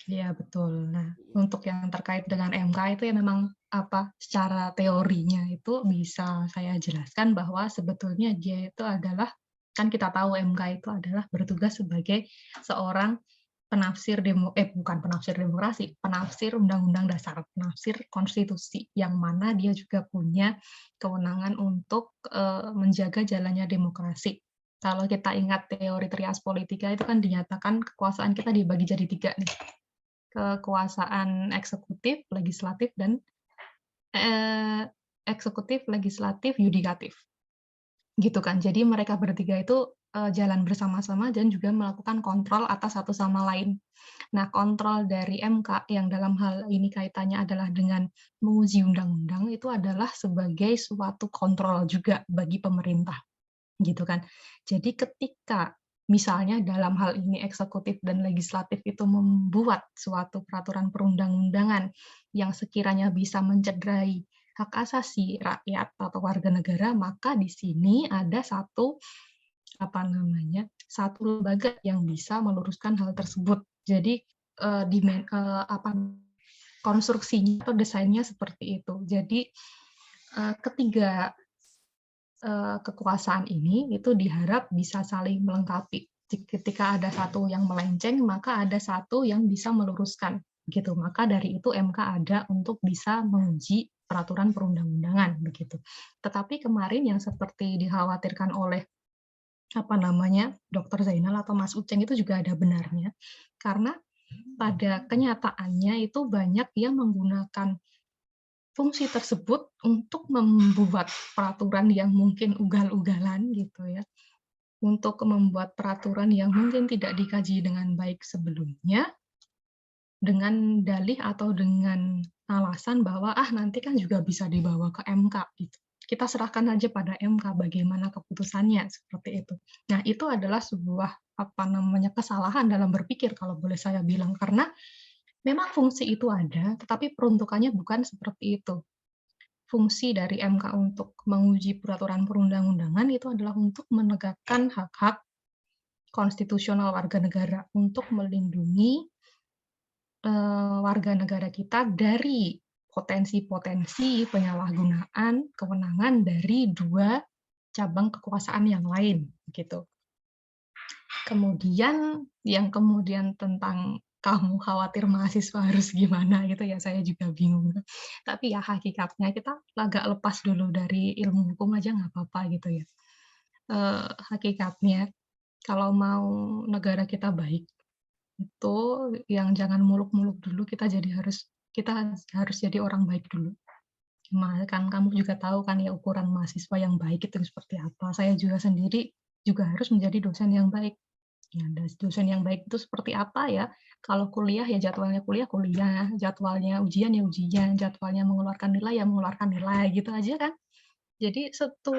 Iya betul. Nah, untuk yang terkait dengan MK itu ya memang secara teorinya itu bisa saya jelaskan bahwa sebetulnya dia itu adalah, kan kita tahu MK itu adalah bertugas sebagai seorang bukan penafsir demokrasi, penafsir Undang-Undang Dasar, penafsir konstitusi, yang mana dia juga punya kewenangan untuk menjaga jalannya demokrasi. Kalau kita ingat teori trias politika itu kan dinyatakan kekuasaan kita dibagi jadi 3 nih, kekuasaan eksekutif, legislatif, dan eksekutif, legislatif, yudikatif, gitu kan. Jadi mereka bertiga itu jalan bersama-sama dan juga melakukan kontrol atas satu sama lain. Nah, kontrol dari MK yang dalam hal ini kaitannya adalah dengan menguji undang-undang itu adalah sebagai suatu kontrol juga bagi pemerintah, gitu kan. Jadi ketika misalnya dalam hal ini eksekutif dan legislatif itu membuat suatu peraturan perundang-undangan yang sekiranya bisa mencederai hak asasi rakyat atau warga negara, maka di sini ada satu lembaga yang bisa meluruskan hal tersebut. Jadi konstruksinya atau desainnya seperti itu. Jadi ketiga kekuasaan ini itu diharap bisa saling melengkapi. Ketika ada satu yang melenceng, maka ada satu yang bisa meluruskan. Gitu. Maka dari itu MK ada untuk bisa menguji peraturan perundang-undangan begitu. Tetapi kemarin yang seperti dikhawatirkan oleh Dr. Zainal atau Mas Uceng itu juga ada benarnya, karena pada kenyataannya itu banyak yang menggunakan fungsi tersebut untuk membuat peraturan yang mungkin ugal-ugalan gitu ya, untuk membuat peraturan yang mungkin tidak dikaji dengan baik sebelumnya, dengan dalih atau dengan alasan bahwa nanti kan juga bisa dibawa ke MK gitu. Kita serahkan aja pada MK bagaimana keputusannya seperti itu. Nah, itu adalah sebuah kesalahan dalam berpikir kalau boleh saya bilang, karena memang fungsi itu ada, tetapi peruntukannya bukan seperti itu. Fungsi dari MK untuk menguji peraturan perundang-undangan itu adalah untuk menegakkan hak-hak konstitusional warga negara, untuk melindungi warga negara kita dari potensi-potensi penyalahgunaan kewenangan dari 2 cabang kekuasaan yang lain, gitu. Kemudian tentang kamu khawatir mahasiswa harus gimana gitu ya, saya juga bingung. Tapi ya hakikatnya kita agak lepas dulu dari ilmu hukum aja nggak apa-apa gitu ya. Hakikatnya kalau mau negara kita baik, itu yang jangan muluk-muluk dulu, kita harus jadi orang baik dulu. Kan kamu juga tahu kan ya ukuran mahasiswa yang baik itu seperti apa. Saya juga sendiri juga harus menjadi dosen yang baik. Ya, dosen yang baik itu seperti apa ya? Kalau kuliah ya jadwalnya kuliah, jadwalnya ujian ya ujian, jadwalnya mengeluarkan nilai ya mengeluarkan nilai, gitu aja kan. Jadi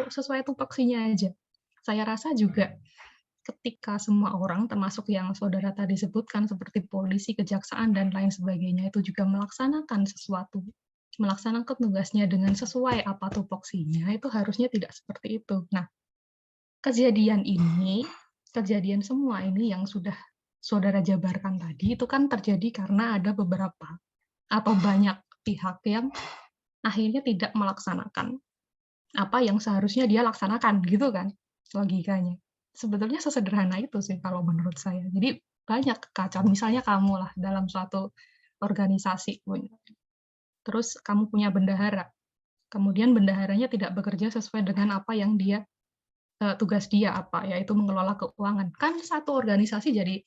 sesuai tupoksinya aja. Saya rasa juga ketika semua orang, termasuk yang saudara tadi sebutkan seperti polisi, kejaksaan, dan lain sebagainya, itu juga melaksanakan tugasnya dengan sesuai apa tupoksinya, itu harusnya tidak seperti itu. Nah, kejadian semua ini yang sudah saudara jabarkan tadi, itu kan terjadi karena ada beberapa atau banyak pihak yang akhirnya tidak melaksanakan apa yang seharusnya dia laksanakan, gitu kan logikanya. Sebetulnya sesederhana itu sih kalau menurut saya. Jadi banyak kekacauan. Misalnya kamu lah dalam suatu organisasi, terus kamu punya bendahara, kemudian bendaharanya tidak bekerja sesuai dengan apa yang tugas dia yaitu mengelola keuangan. Kan satu organisasi jadi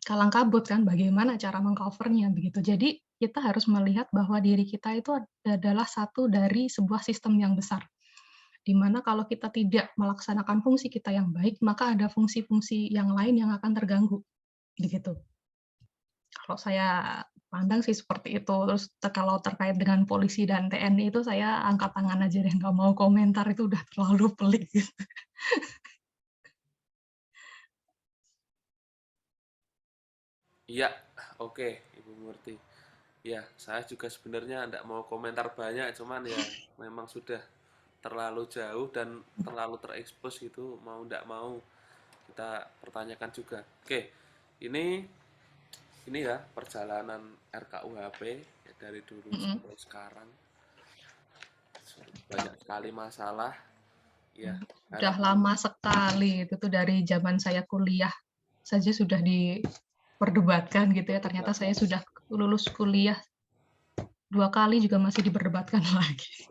kalang kabut kan, bagaimana cara mengcovernya begitu. Jadi kita harus melihat bahwa diri kita itu adalah satu dari sebuah sistem yang besar. Di mana kalau kita tidak melaksanakan fungsi kita yang baik, maka ada fungsi-fungsi yang lain yang akan terganggu, begitu. Kalau saya pandang sih seperti itu. Terus kalau terkait dengan polisi dan TNI itu saya angkat tangan aja deh, nggak mau komentar, itu udah terlalu pelik gitu. Iya, oke, Ibu Murti. Ya, saya juga sebenarnya tidak mau komentar banyak, cuman ya memang sudah terlalu jauh dan terlalu terekspos gitu, mau tidak mau kita pertanyakan juga. Oke, ini ini ya perjalanan RKUHP ya, dari dulu Mhm. sampai sekarang banyak sekali masalah. Ya, Udah harapan lama sekali, itu tuh dari zaman saya kuliah saja sudah diperdebatkan gitu ya, ternyata saya diperdebatkan. sudah lulus kuliah 2 kali juga masih diperdebatkan lagi.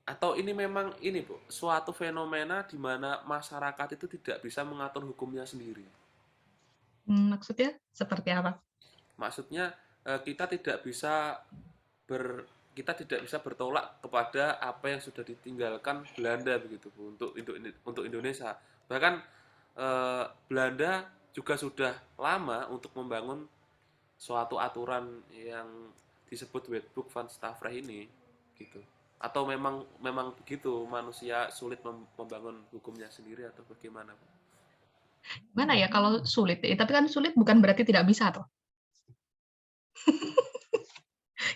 Atau ini memang ini Bu, suatu fenomena di mana masyarakat itu tidak bisa mengatur hukumnya sendiri. Maksudnya seperti apa? Maksudnya kita tidak bisa ber kita tidak bisa bertolak kepada apa yang sudah ditinggalkan Belanda begitu Bu untuk Indonesia. Bahkan Belanda juga sudah lama untuk membangun suatu aturan yang disebut Wetboek van Staffrecht ini gitu. Atau memang memang begitu manusia sulit membangun hukumnya sendiri atau bagaimana Bu? Mana ya kalau sulit, tapi kan sulit bukan berarti tidak bisa toh.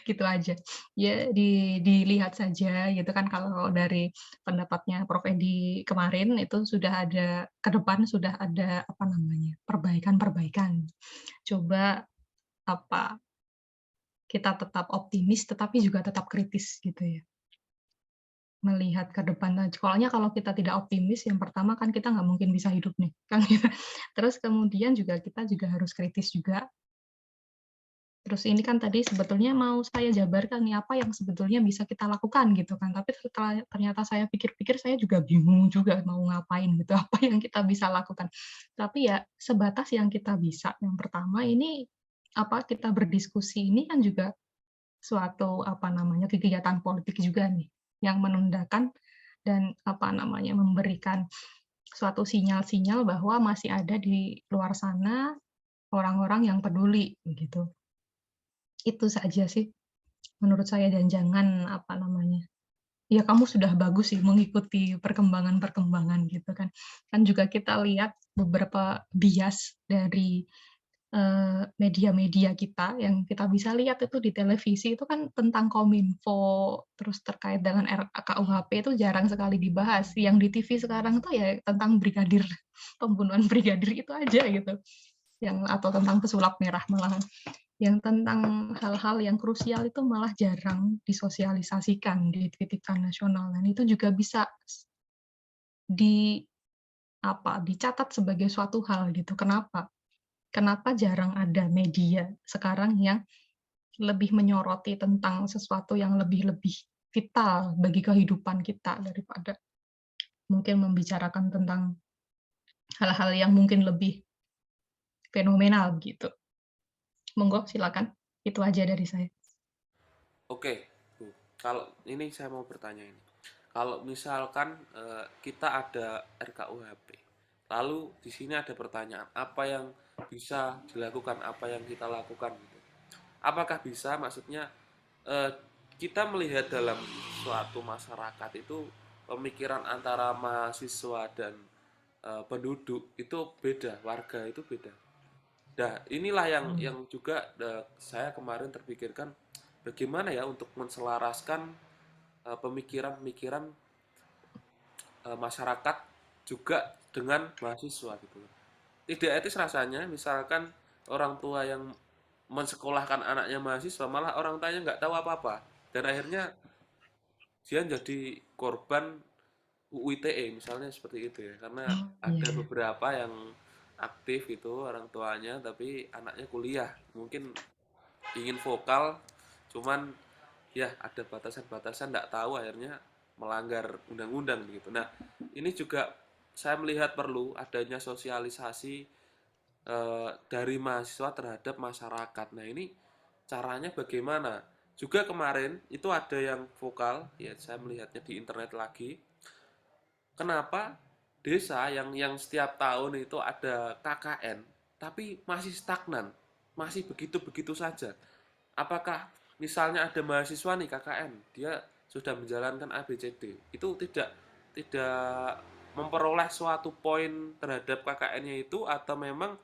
Gitu aja. Ya dilihat saja gitu kan, kalau dari pendapatnya Prof. Edi kemarin itu sudah ada, ke depan sudah ada apa namanya, perbaikan-perbaikan. Coba apa, kita tetap optimis tetapi juga tetap kritis gitu ya. Melihat ke depan aja. Soalnya kalau kita tidak optimis, yang pertama kan kita nggak mungkin bisa hidup nih, kan gitu. Terus kemudian juga kita juga harus kritis juga. Terus ini kan tadi sebetulnya mau saya jabarkan nih, apa yang sebetulnya bisa kita lakukan gitu kan. Tapi setelah ternyata saya pikir-pikir, saya juga bingung juga mau ngapain gitu, apa yang kita bisa lakukan. Tapi ya sebatas yang kita bisa. Yang pertama ini, apa, kita berdiskusi ini kan juga suatu, apa namanya, kegiatan politik juga nih, yang menundakan dan, apa namanya, memberikan suatu sinyal-sinyal bahwa masih ada di luar sana orang-orang yang peduli, begitu. Itu saja sih menurut saya, dan jangan, apa namanya, ya kamu sudah bagus sih mengikuti perkembangan-perkembangan gitu kan. Kan juga kita lihat beberapa bias dari, media-media kita yang kita bisa lihat itu di televisi itu kan tentang Kominfo, terus terkait dengan KUHP itu jarang sekali dibahas. Yang di TV sekarang tuh ya tentang brigadir, pembunuhan brigadir itu aja gitu, yang atau tentang pesulap merah malahan. Yang tentang hal-hal yang krusial itu malah jarang disosialisasikan di TV nasional, dan itu juga bisa di apa, dicatat sebagai suatu hal gitu. Kenapa? Kenapa jarang ada media sekarang yang lebih menyoroti tentang sesuatu yang lebih-lebih vital bagi kehidupan kita daripada mungkin membicarakan tentang hal-hal yang mungkin lebih fenomenal gitu. Monggo silakan, itu aja dari saya. Oke, Bu. Kalau ini saya mau bertanya ini. Kalau misalkan kita ada RKUHP, lalu di sini ada pertanyaan, apa yang bisa dilakukan, apa yang kita lakukan gitu. Apakah bisa maksudnya eh, kita melihat dalam suatu masyarakat itu pemikiran antara mahasiswa dan penduduk itu beda, warga itu beda. Nah, inilah yang juga saya kemarin terpikirkan bagaimana ya untuk menselaraskan pemikiran-pemikiran masyarakat juga dengan mahasiswa gitu. Tidak etis rasanya misalkan orang tua yang mensekolahkan anaknya mahasiswa malah orang tuanya nggak tahu apa-apa dan akhirnya dia jadi korban UU ITE misalnya seperti itu ya karena Oh, ada iya. beberapa yang aktif itu orang tuanya tapi anaknya kuliah mungkin ingin vokal cuman ya ada batasan-batasan nggak tahu akhirnya melanggar undang-undang gitu. Nah ini juga saya melihat perlu adanya sosialisasi dari mahasiswa terhadap masyarakat. Nah ini caranya bagaimana? Juga kemarin itu ada yang vokal, ya saya melihatnya di internet lagi. Kenapa desa yang setiap tahun itu ada KKN, tapi masih stagnan, masih begitu-begitu saja? Apakah misalnya ada mahasiswa nih KKN, dia sudah menjalankan A B C D, itu tidak memperoleh suatu poin terhadap KKN-nya itu, atau memang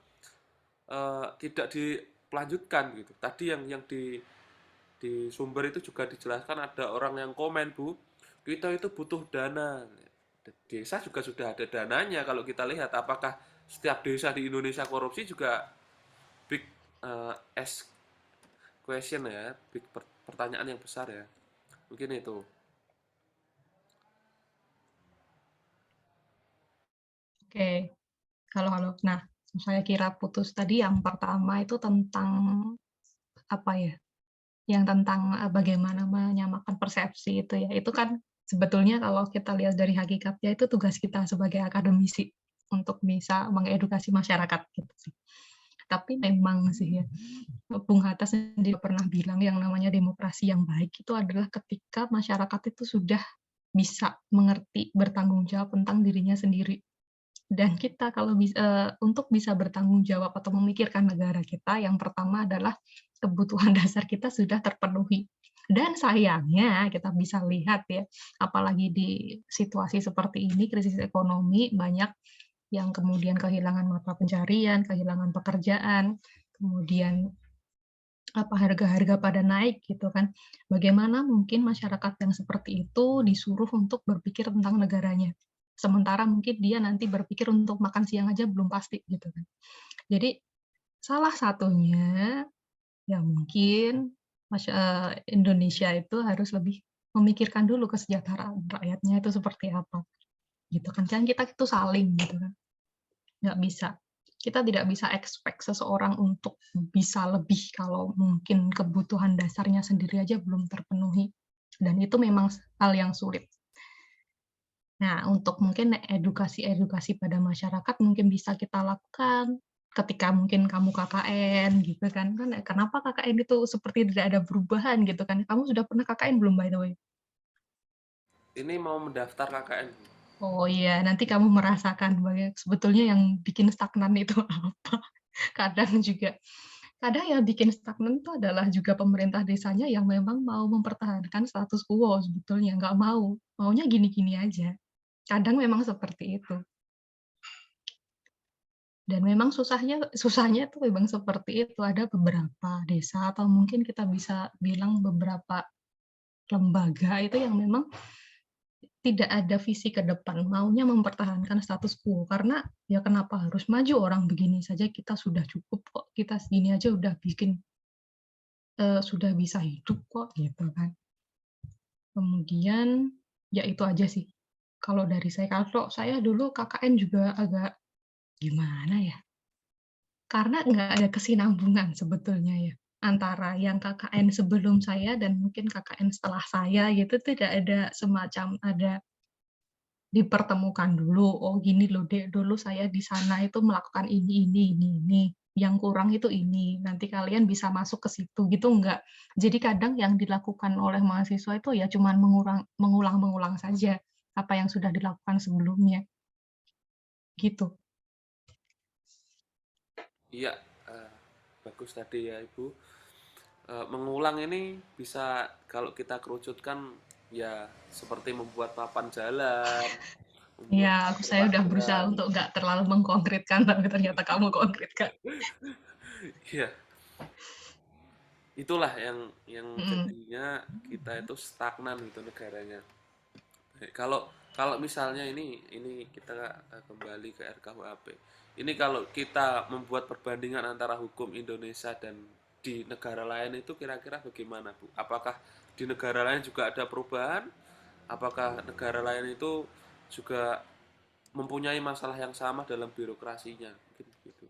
tidak dilanjutkan gitu. Tadi yang di sumber itu juga dijelaskan, ada orang yang komen, Bu, kita itu butuh dana. Desa juga sudah ada dananya. Kalau kita lihat, apakah setiap desa di Indonesia korupsi, juga big as question ya, big pertanyaan yang besar ya. Mungkin itu. Oke, halo. Nah, saya kira putus tadi yang pertama itu tentang apa ya? Yang tentang bagaimana menyamakan persepsi itu ya. Itu kan sebetulnya kalau kita lihat dari hakikatnya itu tugas kita sebagai akademisi untuk bisa mengedukasi masyarakat gitu sih. Tapi memang sih ya, Bung Hatta sendiri pernah bilang yang namanya demokrasi yang baik itu adalah ketika masyarakat itu sudah bisa mengerti, bertanggung jawab tentang dirinya sendiri. Dan kita kalau untuk bisa bertanggung jawab atau memikirkan negara kita, yang pertama adalah kebutuhan dasar kita sudah terpenuhi. Dan sayangnya kita bisa lihat ya, apalagi di situasi seperti ini, krisis ekonomi, banyak yang kemudian kehilangan mata pencarian, kehilangan pekerjaan, kemudian harga-harga pada naik gitu kan. Bagaimana mungkin masyarakat yang seperti itu disuruh untuk berpikir tentang negaranya. Sementara mungkin dia nanti berpikir untuk makan siang aja belum pasti gitu kan. Jadi salah satunya ya mungkin Indonesia itu harus lebih memikirkan dulu kesejahteraan rakyatnya itu seperti apa gitu kan. Kan kita itu saling gitu kan. Nggak bisa. Kita tidak bisa expect seseorang untuk bisa lebih kalau mungkin kebutuhan dasarnya sendiri aja belum terpenuhi. Dan itu memang hal yang sulit. Nah, untuk mungkin edukasi-edukasi pada masyarakat mungkin bisa kita lakukan ketika mungkin kamu KKN gitu kan. Kenapa KKN itu seperti tidak ada perubahan gitu kan. Kamu sudah pernah KKN belum by the way? Ini mau mendaftar KKN, Bu. Oh iya, nanti kamu merasakan sebetulnya yang bikin stagnan itu apa. Kadang juga kadang yang bikin stagnan itu adalah juga pemerintah desanya yang memang mau mempertahankan status quo sebetulnya, nggak mau. Maunya gini-gini aja. Kadang memang seperti itu. Dan memang susahnya itu memang seperti itu. Ada beberapa desa atau mungkin kita bisa bilang beberapa lembaga itu yang memang tidak ada visi ke depan, maunya mempertahankan status quo. Karena ya kenapa harus maju, orang begini saja kita sudah cukup kok, kita segini aja udah bikin sudah bisa hidup kok gitu kan. Kemudian ya itu aja sih. Kalau dari saya, kalau saya dulu KKN juga agak gimana ya? Karena nggak ada kesinambungan sebetulnya ya antara yang KKN sebelum saya dan mungkin KKN setelah saya gitu, tidak ada semacam ada dipertemukan dulu, "Oh gini loh Dek, dulu saya di sana itu melakukan ini, yang kurang itu ini, nanti kalian bisa masuk ke situ," gitu enggak. Jadi kadang yang dilakukan oleh mahasiswa itu ya cuman mengulang-mengulang saja apa yang sudah dilakukan sebelumnya, gitu. Iya, bagus tadi ya, Ibu. Mengulang ini bisa, kalau kita kerucutkan, ya seperti membuat papan jalan, membuat Ya, saya udah berusaha pageran. untuk nggak terlalu mengkonkretkan, tapi ternyata kamu konkretkan. Iya, itulah yang Mhm. jadinya kita itu stagnan gitu negaranya. Kalau kalau misalnya ini kita kembali ke RKUHP. Ini kalau kita membuat perbandingan antara hukum Indonesia dan di negara lain, itu kira-kira bagaimana, Bu? Apakah di negara lain juga ada perubahan? Apakah negara lain itu juga mempunyai masalah yang sama dalam birokrasinya? Mungkin gitu.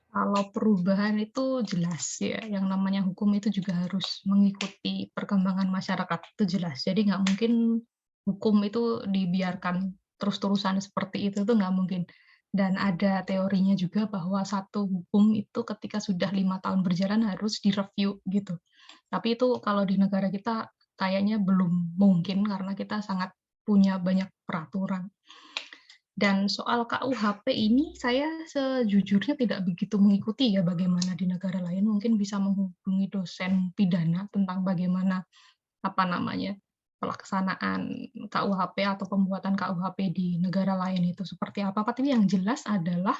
Kalau perubahan itu jelas ya, yang namanya hukum itu juga harus mengikuti perkembangan masyarakat, itu jelas. Jadi nggak mungkin hukum itu dibiarkan terus-terusan seperti itu tuh nggak mungkin. Dan ada teorinya juga bahwa satu hukum itu ketika sudah 5 tahun berjalan harus direview gitu. Tapi itu kalau di negara kita kayaknya belum mungkin karena kita sangat punya banyak peraturan. Dan soal KUHP ini saya sejujurnya tidak begitu mengikuti ya bagaimana di negara lain. Mungkin bisa menghubungi dosen pidana tentang bagaimana apa namanya pelaksanaan KUHP atau pembuatan KUHP di negara lain itu seperti apa. Tapi yang jelas adalah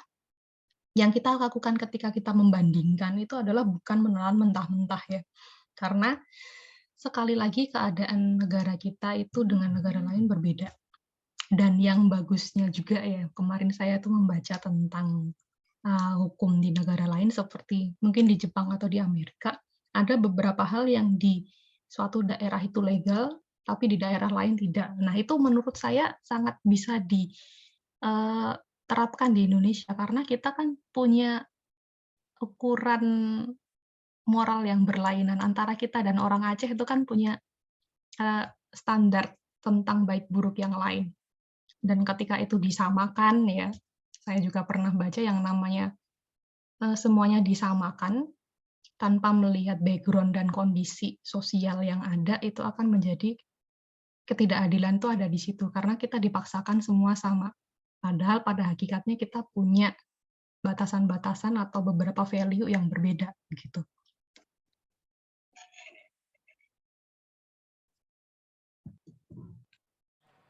yang kita lakukan ketika kita membandingkan itu adalah bukan menelan mentah-mentah ya. Karena sekali lagi keadaan negara kita itu dengan negara lain berbeda. Dan yang bagusnya juga ya, kemarin saya tuh membaca tentang hukum di negara lain seperti mungkin di Jepang atau di Amerika, ada beberapa hal yang di suatu daerah itu legal, tapi di daerah lain tidak. Nah, itu menurut saya sangat bisa diterapkan di Indonesia karena kita kan punya ukuran moral yang berlainan antara kita dan orang Aceh itu kan punya standar tentang baik buruk yang lain. Dan ketika itu disamakan ya, saya juga pernah baca yang namanya semuanya disamakan tanpa melihat background dan kondisi sosial yang ada itu akan menjadi ketidakadilan itu ada di situ karena kita dipaksakan semua sama. Padahal pada hakikatnya kita punya batasan-batasan atau beberapa value yang berbeda gitu.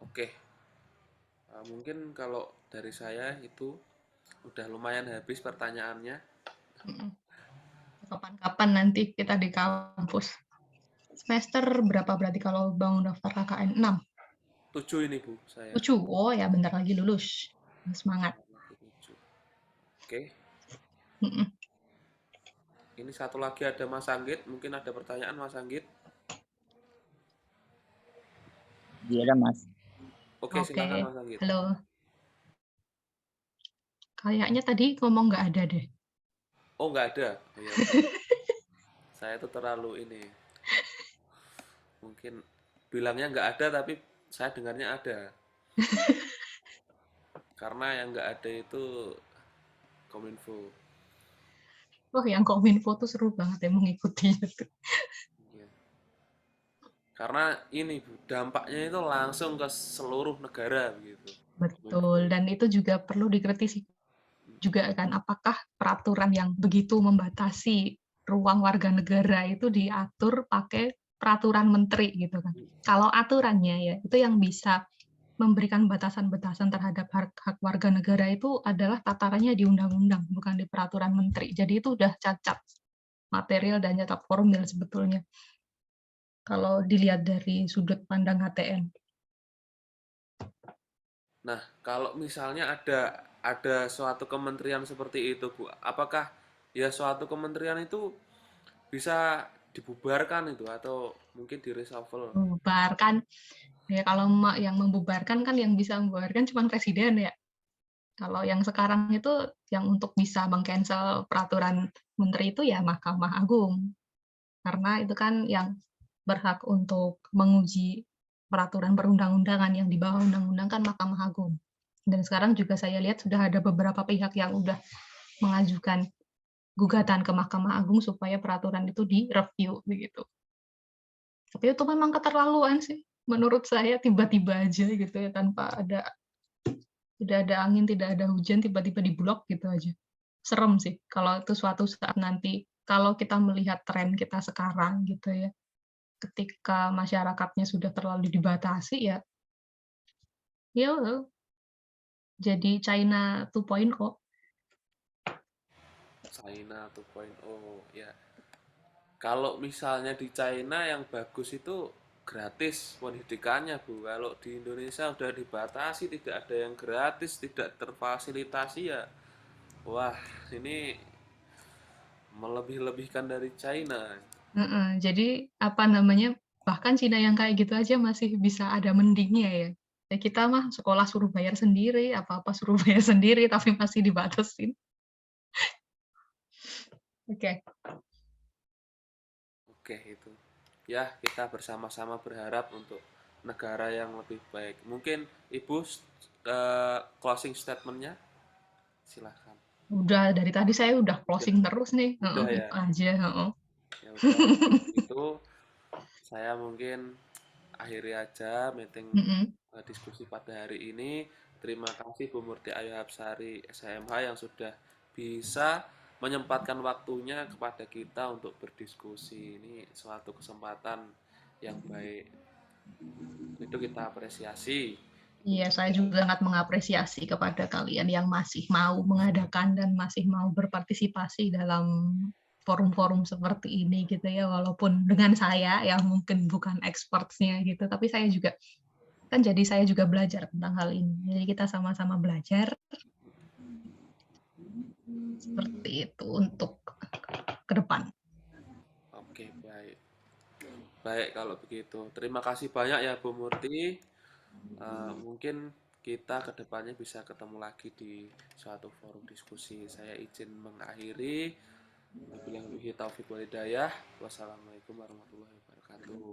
Oke, mungkin kalau dari saya itu udah lumayan habis pertanyaannya. Kapan-kapan nanti kita di kampus. Semester berapa berarti kalau bangun daftar KKN? 6. 7 ini Bu, saya. 7. Oh ya, bentar lagi lulus. Semangat. 7. Oke, Mm-mm. ini satu lagi ada Mas Anggit. Mungkin ada pertanyaan Mas Anggit. Iya ada Mas. Oke, Oke, silakan Mas Anggit. halo. Kayaknya tadi ngomong nggak ada deh. Oh, nggak ada. Oh, ya, saya tuh terlalu ini. Mungkin bilangnya nggak ada, tapi saya dengarnya ada. Karena yang nggak ada itu Kominfo. Wah, yang Kominfo tuh seru banget ya mengikutinya tuh. Ya. Karena ini Bu, dampaknya itu langsung ke seluruh negara begitu. Kominfo. Betul, dan itu juga perlu dikritisi juga kan, apakah peraturan yang begitu membatasi ruang warga negara itu diatur pakai peraturan menteri gitu kan. Kalau aturannya ya, itu yang bisa memberikan batasan-batasan terhadap hak warga negara itu adalah tatarannya di undang-undang, bukan di peraturan menteri. Jadi itu udah cacat material dan cacat formil sebetulnya. Kalau dilihat dari sudut pandang HTN. Nah, kalau misalnya ada suatu kementerian seperti itu, Bu, apakah ya suatu kementerian itu bisa dibubarkan itu atau mungkin di reshuffle? Membubarkan, ya kalau yang membubarkan kan yang bisa membubarkan cuma presiden ya. Kalau yang sekarang itu yang untuk bisa meng-cancel peraturan menteri itu ya Mahkamah Agung. Karena itu kan yang berhak untuk menguji peraturan perundang-undangan yang di bawah undang-undang kan Mahkamah Agung. Dan sekarang juga saya lihat sudah ada beberapa pihak yang udah mengajukan gugatan ke Mahkamah Agung supaya peraturan itu direview begitu. Tapi itu memang keterlaluan sih menurut saya, tiba-tiba aja gitu ya tanpa ada tidak ada angin, tidak ada hujan, tiba-tiba diblok gitu aja. Serem sih kalau itu suatu saat nanti, kalau kita melihat tren kita sekarang gitu ya, ketika masyarakatnya sudah terlalu dibatasi ya, ya jadi China 2.0. China 2.0 ya. Kalau misalnya di China yang bagus itu gratis pendidikannya Bu. Kalau di Indonesia udah dibatasi, tidak ada yang gratis, tidak terfasilitasi ya. Wah, ini melebih-lebihkan dari China. Jadi apa namanya, bahkan Cina yang kayak gitu aja masih bisa ada mendingnya ya. Ya kita mah sekolah suruh bayar sendiri, apa-apa suruh bayar sendiri, tapi masih dibatasin. Oke. Oke, itu. Ya, kita bersama-sama berharap untuk negara yang lebih baik. Mungkin Ibu closing statement-nya. Silahkan. Udah dari tadi saya udah closing terus nih. Udah ya. Itu aja. Ya udah. Itu saya mungkin akhiri aja meeting diskusi pada hari ini. Terima kasih Bu Murti Ayu Hapsari SMH yang sudah bisa menyempatkan waktunya kepada kita untuk berdiskusi. Ini suatu kesempatan yang baik. Itu kita apresiasi. Iya, saya juga sangat mengapresiasi kepada kalian yang masih mau mengadakan dan masih mau berpartisipasi dalam forum-forum seperti ini gitu ya, walaupun dengan saya yang mungkin bukan expertnya gitu, tapi saya juga kan jadi saya juga belajar tentang hal ini. Jadi kita sama-sama belajar seperti itu untuk ke depan. Oke, baik. Baik kalau begitu. Terima kasih banyak ya Bu Murti. Mungkin kita kedepannya bisa ketemu lagi di suatu forum diskusi. Saya izin mengakhiri. Wabillahi taufiq walhidayah. Wassalamualaikum warahmatullahi wabarakatuh.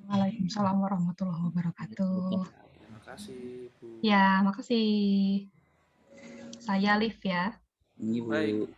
Waalaikumsalam warahmatullahi wabarakatuh. Terima kasih, Bu. Ya, makasih. Saya Liv ya. Ini Bu. Baik.